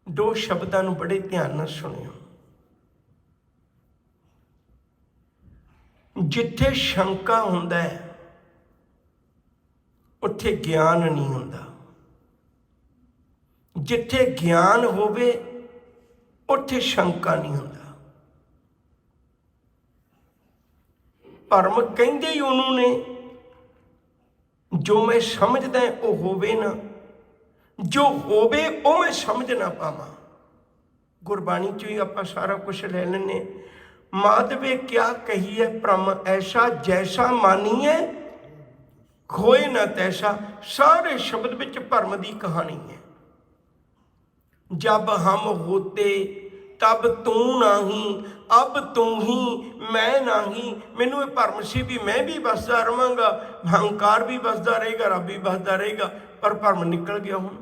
दो शब्दां नूं बड़े ध्यान नाल सुनियो। जिथे शंका हुंदा है, ਉੱਥੇ ਗਿਆਨ ਨਹੀਂ ਹੁੰਦਾ। ਜਿੱਥੇ ਗਿਆਨ ਹੋਵੇ ਉੱਥੇ ਸ਼ੰਕਾ ਨਹੀਂ ਹੁੰਦਾ। ਭਰਮ ਕਹਿੰਦੇ ਹੀ ਉਹਨੂੰ ਨੇ, ਜੋ ਮੈਂ ਸਮਝਦਾ ਉਹ ਹੋਵੇ ਨਾ, ਜੋ ਹੋਵੇ ਉਹ ਮੈਂ ਸਮਝ ਨਾ ਪਾਵਾਂ। ਗੁਰਬਾਣੀ 'ਚੋਂ ਹੀ ਆਪਾਂ ਸਾਰਾ ਕੁਛ ਲੈ ਲੈਂਦੇ। ਮਾਧਵੇ ਕਿਆ ਕਹੀਏ ਭ੍ਰਮ ਐਸਾ, ਜੈਸਾ ਮਾਨੀਏ ਖੋਏ ਨਾ ਤੈਸਾ। ਸਾਰੇ ਸ਼ਬਦ ਵਿੱਚ ਭਰਮ ਦੀ ਕਹਾਣੀ ਹੈ। ਜਬ ਹਮ ਹੋਤੇ ਤਬ ਤੂੰ ਨਹੀਂ, ਅਬ ਤੂੰ ਹੀ ਮੈਂ ਨਹੀਂ। ਮੈਨੂੰ ਇਹ ਭਰਮ ਸੀ ਵੀ ਮੈਂ ਵੀ ਵਸਦਾ ਰਹਾਂਗਾ, ਹੰਕਾਰ ਵੀ ਵਸਦਾ ਰਹੇਗਾ, ਰੱਬ ਵੀ ਵਸਦਾ ਰਹੇਗਾ। ਪਰ ਭਰਮ ਨਿਕਲ ਗਿਆ। ਹੁਣ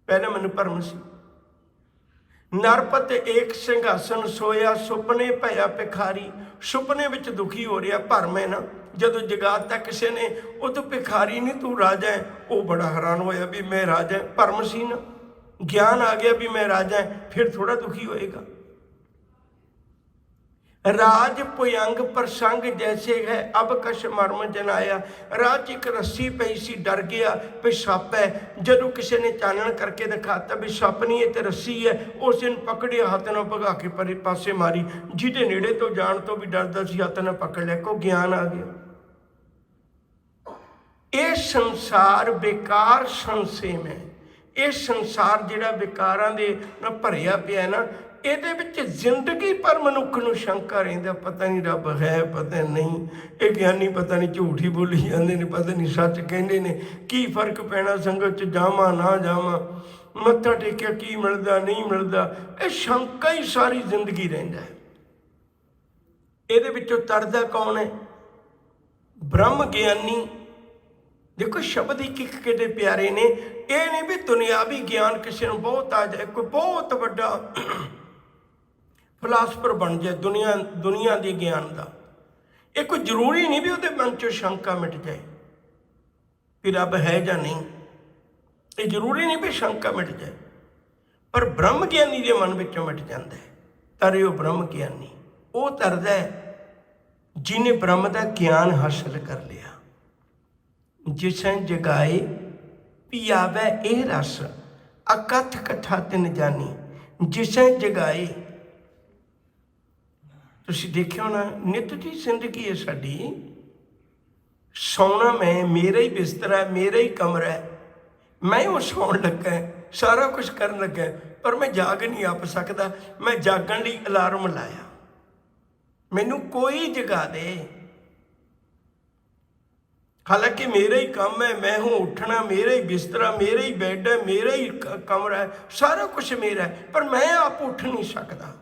ਪਹਿਲਾਂ ਮੈਨੂੰ ਭਰਮ ਸੀ। ਨਰਪਤ ਏਕ ਸਿੰਘਾਸਨ ਸੋਇਆ, ਸੁਪਨੇ ਭਇਆ ਭਿਖਾਰੀ। ਸੁਪਨੇ ਵਿੱਚ ਦੁਖੀ ਹੋ ਰਿਹਾ, ਭਰਮ ਹੈ ਨਾ। ਜਦੋਂ ਜਗਾਤਾ ਕਿਸੇ ਨੇ ਉਹ ਤੂੰ ਭਿਖਾਰੀ ਨਹੀਂ, ਤੂੰ ਰਾਜਾ ਹੈ। ਉਹ ਬੜਾ ਹੈਰਾਨ ਹੋਇਆ ਵੀ ਮੈਂ ਰਾਜਾ। ਭਰਮ ਸੀ ਨਾ। ਗਿਆਨ ਆ ਗਿਆ ਵੀ ਮੈਂ ਰਾਜਾ, ਫਿਰ ਥੋੜਾ ਦੁਖੀ ਹੋਏਗਾ। ਰਾਜ ਭੁਯੰਗ ਪ੍ਰਸੰਗ ਜੈਸੇ ਹੈ, ਅਬ ਕਛ ਮਰਮ ਜਨਾਇਆ। ਰਾਜ ਇੱਕ ਰੱਸੀ ਪਈ ਸੀ, ਡਰ ਗਿਆ ਵੀ ਸੱਪ ਹੈ। ਜਦੋਂ ਕਿਸੇ ਨੇ ਚਾਨਣ ਕਰਕੇ ਦਿਖਾਤਾ ਵੀ ਸੱਪ ਨਹੀਂ ਇਹ ਤੇ ਰੱਸੀ ਹੈ, ਉਸ ਨੂੰ ਪਕੜਿਆ, ਹੱਥ ਨਾਲ ਭਗਾ ਕੇ ਪਰੇ ਪਾਸੇ ਮਾਰੀ। ਜਿਹਦੇ ਨੇੜੇ ਤੋਂ ਜਾਣ ਤੋਂ ਵੀ ਡਰਦਾ ਸੀ, ਹੱਥ ਨਾਲ ਪਕੜ ਲਿਆ। ਕੋ ਗਿਆਨ ਆ ਗਿਆ। ਇਹ ਸੰਸਾਰ ਬੇਕਾਰ ਸੰਸੇਮ ਹੈ। ਇਹ ਸੰਸਾਰ ਜਿਹੜਾ ਵਿਕਾਰਾਂ ਦੇ ਨਾਲ ਭਰਿਆ ਪਿਆ ਨਾ, ਇਹਦੇ ਵਿੱਚ ਜ਼ਿੰਦਗੀ ਪਰ ਮਨੁੱਖ ਨੂੰ ਸ਼ੰਕਾ ਰਹਿੰਦਾ, ਪਤਾ ਨਹੀਂ ਰੱਬ ਹੈ, ਪਤਾ ਨਹੀਂ। ਇਹ ਗਿਆਨੀ ਪਤਾ ਨਹੀਂ ਝੂਠ ਹੀ ਬੋਲੀ ਜਾਂਦੇ ਨੇ, ਪਤਾ ਨਹੀਂ ਸੱਚ ਕਹਿੰਦੇ ਨੇ। ਕੀ ਫਰਕ ਪੈਣਾ ਸੰਗਤ 'ਚ ਜਾਵਾਂ ਨਾ ਜਾਵਾਂ, ਮੱਥਾ ਟੇਕਿਆ ਕੀ ਮਿਲਦਾ ਨਹੀਂ ਮਿਲਦਾ। ਇਹ ਸ਼ੰਕਾ ਹੀ ਸਾਰੀ ਜ਼ਿੰਦਗੀ ਰਹਿੰਦਾ ਹੈ। ਇਹਦੇ ਵਿੱਚੋਂ ਤਰਦਾ ਕੌਣ ਹੈ? ਬ੍ਰਹਮ ਗਿਆਨੀ। ਦੇਖੋ ਸ਼ਬਦ ਇੱਕ ਇੱਕ ਕਿਤੇ ਪਿਆਰੇ ਨੇ। ਇਹ ਨਹੀਂ ਵੀ ਦੁਨਿਆਵੀ ਗਿਆਨ ਕਿਸੇ ਨੂੰ ਬਹੁਤ ਆ ਜਾਏ, ਕੋਈ ਬਹੁਤ ਵੱਡਾ ਫਿਲਾਸਫਰ ਬਣ ਜਾਏ ਦੁਨੀਆ ਦੇ ਗਿਆਨ ਦਾ। ਇਹ ਕੋਈ ਜ਼ਰੂਰੀ ਨਹੀਂ ਵੀ ਉਹਦੇ ਮਨ 'ਚੋਂ ਸ਼ੰਕਾ ਮਿਟ ਜਾਏ ਵੀ ਰੱਬ ਹੈ ਜਾਂ ਨਹੀਂ। ਇਹ ਜ਼ਰੂਰੀ ਨਹੀਂ ਵੀ ਸ਼ੰਕਾ ਮਿਟ ਜਾਏ, ਪਰ ਬ੍ਰਹਮ ਗਿਆਨੀ ਦੇ ਮਨ ਵਿੱਚੋਂ ਮਿਟ ਜਾਂਦਾ ਹੈ। ਤਰੇ ਉਹ ਬ੍ਰਹਮ ਗਿਆਨੀ ਉਹ ਤਰਦਾ ਹੈ ਜਿਹਨੇ ਬ੍ਰਹਮ ਦਾ ਗਿਆਨ ਹਾਸਲ ਕਰ ਲਿਆ। ਜਿਸੈ ਜਗਾਏ ਪਿਆਵੈ ਇਹ ਰਸ, ਅਕਥ ਕਥਾ ਤਿਨ ਜਾਨੀ। ਜਿਸੈ ਜਗਾਏ, ਤੁਸੀਂ ਦੇਖਿਓ ਨਾ, ਨਿੱਤ ਦੀ ਜ਼ਿੰਦਗੀ ਹੈ ਸਾਡੀ। ਸੌਣਾ ਮੈਂ, ਮੇਰਾ ਹੀ ਬਿਸਤਰਾ, ਮੇਰਾ ਹੀ ਕਮਰਾ ਹੈ, ਮੈਂ ਉਹ ਸੌਣ ਲੱਗਾ, ਸਾਰਾ ਕੁਛ ਕਰਨ ਲੱਗਾ, ਪਰ ਮੈਂ ਜਾਗ ਨਹੀਂ ਆਪ ਸਕਦਾ। ਮੈਂ ਜਾਗਣ ਲਈ ਅਲਾਰਮ ਲਾਇਆ, ਮੈਨੂੰ ਕੋਈ ਜਗਾ ਦੇ। ਹਾਲਾਂਕਿ ਮੇਰਾ ਹੀ ਕੰਮ ਹੈ, ਮੈਂ ਹੂੰ ਉੱਠਣਾ, ਮੇਰਾ ਹੀ ਬਿਸਤਰਾ, ਮੇਰਾ ਹੀ ਬੈੱਡ ਹੈ, ਮੇਰਾ ਹੀ ਕਮਰਾ ਹੈ, ਸਾਰਾ ਕੁਛ ਮੇਰਾ ਹੈ, ਪਰ ਮੈਂ ਆਪ ਉੱਠ ਨਹੀਂ ਸਕਦਾ।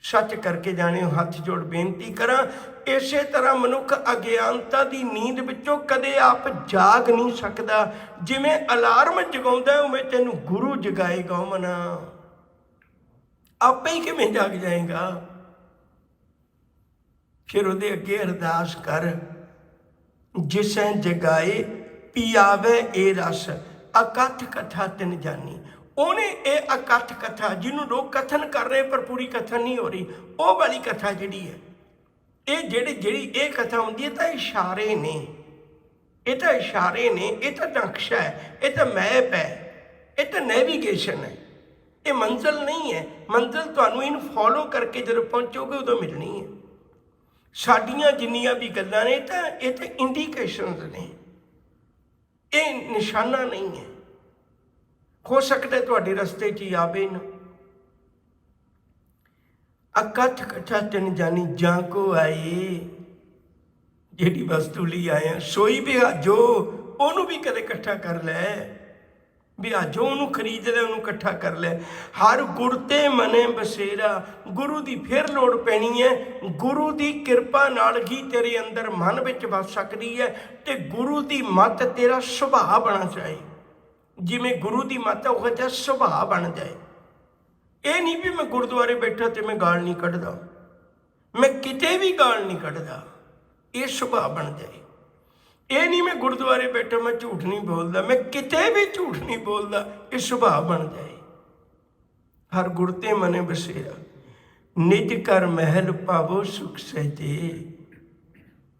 ਸੱਚ ਕਰਕੇ ਜਾਣਿਓ, ਹੱਥ ਜੋੜ ਬੇਨਤੀ ਕਰਾਂ, ਇਸੇ ਤਰ੍ਹਾਂ ਮਨੁੱਖ ਅਗਿਆਨਤਾ ਦੀ ਨੀਂਦ ਵਿੱਚੋਂ ਕਦੇ ਆਪ ਜਾਗ ਨਹੀਂ ਸਕਦਾ। ਜਿਵੇਂ ਅਲਾਰਮ ਜਗਾਉਂਦਾ ਉਵੇਂ ਤੈਨੂੰ ਗੁਰੂ ਜਗਾਏਗਾ। ਮਨਾ ਆਪੇ ਹੀ ਕਿਵੇਂ ਜਾਗ ਜਾਏਗਾ? ਫਿਰ ਉਹਦੇ ਅੱਗੇ ਅਰਦਾਸ ਕਰ, ਜਿਸੈ ਜਗਾਏ ਪਿਆਵੇ ਇਹ ਰਸ, ਅਕਥ ਕਥਾ ਤਿਨ ਜਾਨੀ। ਉਹਨੇ ਇਹ ਅਕਥ ਕਥਾ, ਜਿਹਨੂੰ ਲੋਕ ਕਥਨ ਕਰ ਰਹੇ ਪਰ ਪੂਰੀ ਕਥਨ ਨਹੀਂ ਹੋ ਰਹੀ, ਉਹ ਵਾਲੀ ਕਥਾ ਜਿਹੜੀ ਹੈ, ਇਹ ਜਿਹੜੀ ਇਹ ਕਥਾ ਹੁੰਦੀ ਹੈ ਤਾਂ ਇਸ਼ਾਰੇ ਨੇ। ਇਹ ਤਾਂ ਇਸ਼ਾਰੇ ਨੇ, ਇਹ ਤਾਂ ਨਕਸ਼ਾ ਹੈ, ਇਹ ਤਾਂ ਮੈਪ ਹੈ, ਇਹ ਤਾਂ ਨੈਵੀਗੇਸ਼ਨ ਹੈ। ਇਹ ਮੰਜ਼ਿਲ ਨਹੀਂ ਹੈ। ਮੰਜ਼ਿਲ ਤੁਹਾਨੂੰ ਇਹਨੂੰ ਫੋਲੋ ਕਰਕੇ ਜਦੋਂ ਪਹੁੰਚੋਗੇ ਉਦੋਂ ਮਿਲਣੀ ਹੈ। ਸਾਡੀਆਂ ਜਿੰਨੀਆਂ ਵੀ ਗੱਲਾਂ ਨੇ ਇਹ ਤਾਂ ਇੰਡੀਕੇਸ਼ਨਸ ਨੇ, ਇਹ ਨਿਸ਼ਾਨਾ ਨਹੀਂ ਹੈ। ਹੋ ਸਕਦਾ ਤੁਹਾਡੇ ਰਸਤੇ 'ਚ ਹੀ ਆਵੇ ਨਾ। ਅਕਥ ਕਥਾ ਤਿਨ ਜਾਨੀ, ਜਾਂ ਕੋ ਆਏ। ਜਿਹੜੀ ਵਸਤੂ ਲਈ ਆਇਆ ਸੋਈ ਵਿਹਾਜੋ, ਉਹਨੂੰ ਵੀ ਕਦੇ ਇਕੱਠਾ ਕਰ ਲੈ। ਵਿਹਾਜੋ, ਉਹਨੂੰ ਖਰੀਦ ਲੈ, ਉਹਨੂੰ ਇਕੱਠਾ ਕਰ ਲੈ। ਹਰ ਗੁਰ ਤੇ ਮਨੇ ਬਸੇਰਾ, ਗੁਰੂ ਦੀ ਫਿਰ ਲੋੜ ਪੈਣੀ ਹੈ। ਗੁਰੂ ਦੀ ਕਿਰਪਾ ਨਾਲ ਹੀ ਤੇਰੇ ਅੰਦਰ ਮਨ ਵਿੱਚ ਵਸ ਸਕਦੀ ਹੈ, ਤੇ ਗੁਰੂ ਦੀ ਮੱਤ ਤੇਰਾ ਸੁਭਾਅ ਬਣ ਜਾਏ। ਜਿਵੇਂ ਗੁਰੂ ਦੀ ਮੱਤ ਉਹ ਜਿਹਾ ਸੁਭਾਅ ਬਣ ਜਾਏ। ਇਹ ਨਹੀਂ ਵੀ ਮੈਂ ਗੁਰਦੁਆਰੇ ਬੈਠਾ ਤੇ ਮੈਂ ਗਾਲ ਨਹੀਂ ਕੱਢਦਾ, ਮੈਂ ਕਿਤੇ ਵੀ ਗਾਲ ਨਹੀਂ ਕੱਢਦਾ, ਇਹ ਸੁਭਾਅ ਬਣ ਜਾਏ। ਇਹ ਨਹੀਂ ਮੈਂ ਗੁਰਦੁਆਰੇ ਬੈਠਾ ਮੈਂ ਝੂਠ ਨਹੀਂ ਬੋਲਦਾ, ਮੈਂ ਕਿਤੇ ਵੀ ਝੂਠ ਨਹੀਂ ਬੋਲਦਾ, ਇਹ ਸੁਭਾਅ ਬਣ ਜਾਏ। ਹਰ ਗੁਰ ਤੇ ਮਨੇ ਬਸੇਰਾ, ਨਿਜ ਘਰ ਮਹਿਲ ਪਾਵੋ ਸੁਖ ਸਹਿਜੇ।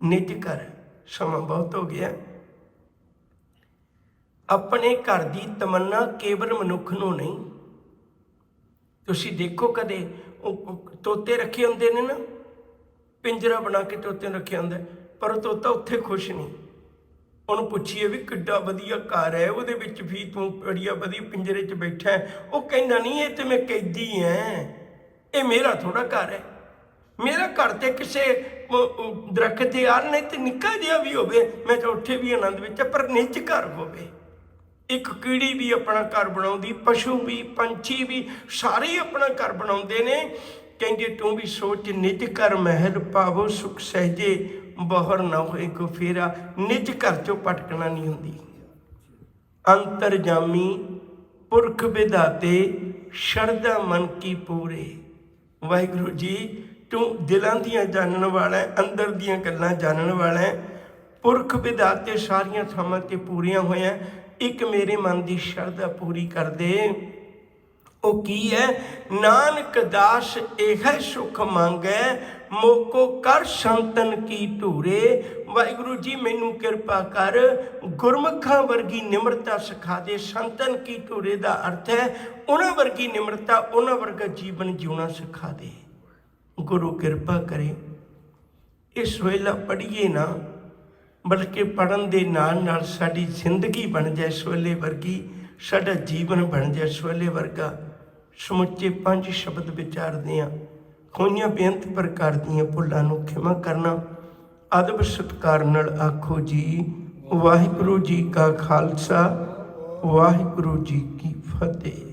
ਨਿਜ ਘਰ, ਸਮਾਂ ਬਹੁਤ ਹੋ ਗਿਆ, ਆਪਣੇ ਘਰ ਦੀ ਤਮੰਨਾ ਕੇਵਲ ਮਨੁੱਖ ਨੂੰ ਨਹੀਂ। ਤੁਸੀਂ ਦੇਖੋ ਕਦੇ ਉਹ ਤੋਤੇ ਰੱਖੇ ਹੁੰਦੇ ਨੇ ਨਾ, ਪਿੰਜਰਾ ਬਣਾ ਕੇ ਤੋਤੇ ਨੂੰ ਰੱਖਿਆ ਹੁੰਦਾ, ਪਰ ਉਹ ਤੋਤਾ ਉੱਥੇ ਖੁਸ਼ ਨਹੀਂ। ਉਹਨੂੰ ਪੁੱਛੀਏ ਵੀ ਕਿੱਡਾ ਵਧੀਆ ਘਰ ਹੈ, ਉਹਦੇ ਵਿੱਚ ਵੀ ਤੂੰ ਬੜੀਆ ਵਧੀਆ ਪਿੰਜਰੇ 'ਚ ਬੈਠਾ ਹੈ, ਉਹ ਕਹਿੰਦਾ ਨਹੀਂ ਇਹ ਤੇ ਮੈਂ ਕੈਦੀ ਐ, ਇਹ ਮੇਰਾ ਥੋੜਾ ਘਰ ਹੈ। ਮੇਰਾ ਘਰ ਤੇ ਕਿਸੇ ਦਰਖਤ ਦੇ ਆਲ ਨਹੀਂ ਤੇ ਨਿੱਕਾ ਜਿਹਾ ਵੀ ਹੋਵੇ, ਮੈਂ ਤਾਂ ਉੱਥੇ ਵੀ ਆਨੰਦ ਵਿੱਚ, ਪਰ ਨਿੱਜ ਘਰ ਹੋਵੇ। ਇੱਕ ਕੀੜੀ ਵੀ ਆਪਣਾ ਘਰ ਬਣਾਉਂਦੀ, ਪਸ਼ੂ ਵੀ, ਪੰਛੀ ਵੀ, ਸਾਰੇ ਹੀ ਆਪਣਾ ਘਰ ਬਣਾਉਂਦੇ ਨੇ। ਕਹਿੰਦੇ ਤੂੰ ਵੀ ਸੋਚ, ਨਿੱਜ ਘਰ ਮਹਿਲ ਪਾਵੋ ਸੁਖ ਸਹਿਜੇ, ਬਹਰ ਨਾ ਹੋਏ ਕੋ ਫੇਰਾ। ਨਿੱਜ ਘਰ ਚੋਂ ਭਟਕਣਾ ਨਹੀਂ ਹੁੰਦੀ। ਅੰਤਰਜਾਮੀ ਪੁਰਖ ਵਿਧਾਤੇ, ਸ਼ਰਧਾ ਮਨ ਕੀ ਪੂਰੇ। ਵਾਹਿਗੁਰੂ ਜੀ ਤੂੰ ਦਿਲਾਂ ਦੀਆਂ ਜਾਣਨ ਵਾਲਾ, ਅੰਦਰ ਦੀਆਂ ਗੱਲਾਂ ਜਾਣਨ ਵਾਲਾ, ਪੁਰਖ ਵਿਧਾਤੇ ਸਾਰੀਆਂ ਥਾਵਾਂ 'ਤੇ ਪੂਰੀਆਂ ਹੋਈਆਂ। ਇੱਕ ਮੇਰੇ ਮਨ ਦੀ ਸ਼ਰਧਾ ਪੂਰੀ ਕਰ ਦੇ। ਉਹ ਕੀ ਹੈ? ਨਾਨਕ ਦਾਸ ਇਹ ਸੁਖ ਮੰਗੈ, ਮੋਕੋ ਕਰ ਸੰਤਨ ਕੀ ਧੂਰੇ। ਵਾਹਿਗੁਰੂ ਜੀ ਮੈਨੂੰ ਕਿਰਪਾ ਕਰ, ਗੁਰਮੁਖਾਂ ਵਰਗੀ ਨਿਮਰਤਾ ਸਿਖਾ ਦੇ। ਸੰਤਨ ਕੀ ਧੂਰੇ ਦਾ ਅਰਥ ਹੈ ਉਹਨਾਂ ਵਰਗੀ ਨਿਮਰਤਾ, ਉਹਨਾਂ ਵਰਗਾ ਜੀਵਨ ਜਿਉਣਾ ਸਿਖਾ ਦੇ। ਗੁਰੂ ਕਿਰਪਾ ਕਰੇ ਇਸ ਵੇਲਾ ਪੜ੍ਹੀਏ ਨਾ, ਬਲਕਿ ਪੜ੍ਹਨ ਦੇ ਨਾਲ ਨਾਲ ਸਾਡੀ ਜ਼ਿੰਦਗੀ ਬਣ ਜਾਏ ਸੋਲੇ ਵਰਗੀ, ਸਾਡਾ ਜੀਵਨ ਬਣ ਜਾਏ ਸੋਲੇ ਵਰਗਾ। ਸਮੁੱਚੇ 5 ਸ਼ਬਦ ਵਿਚਾਰਦੇ ਹਾਂ। ਹੋਈਆਂ ਬੇਅੰਤ ਪ੍ਰਕਾਰ ਦੀਆਂ ਭੁੱਲਾਂ ਨੂੰ ਖਿਮਾ ਕਰਨਾ। ਅਦਬ ਸਤਿਕਾਰ ਨਾਲ ਆਖੋ ਜੀ ਵਾਹਿਗੁਰੂ ਜੀ ਕਾ ਖਾਲਸਾ, ਵਾਹਿਗੁਰੂ ਜੀ ਕੀ ਫਤਿਹ।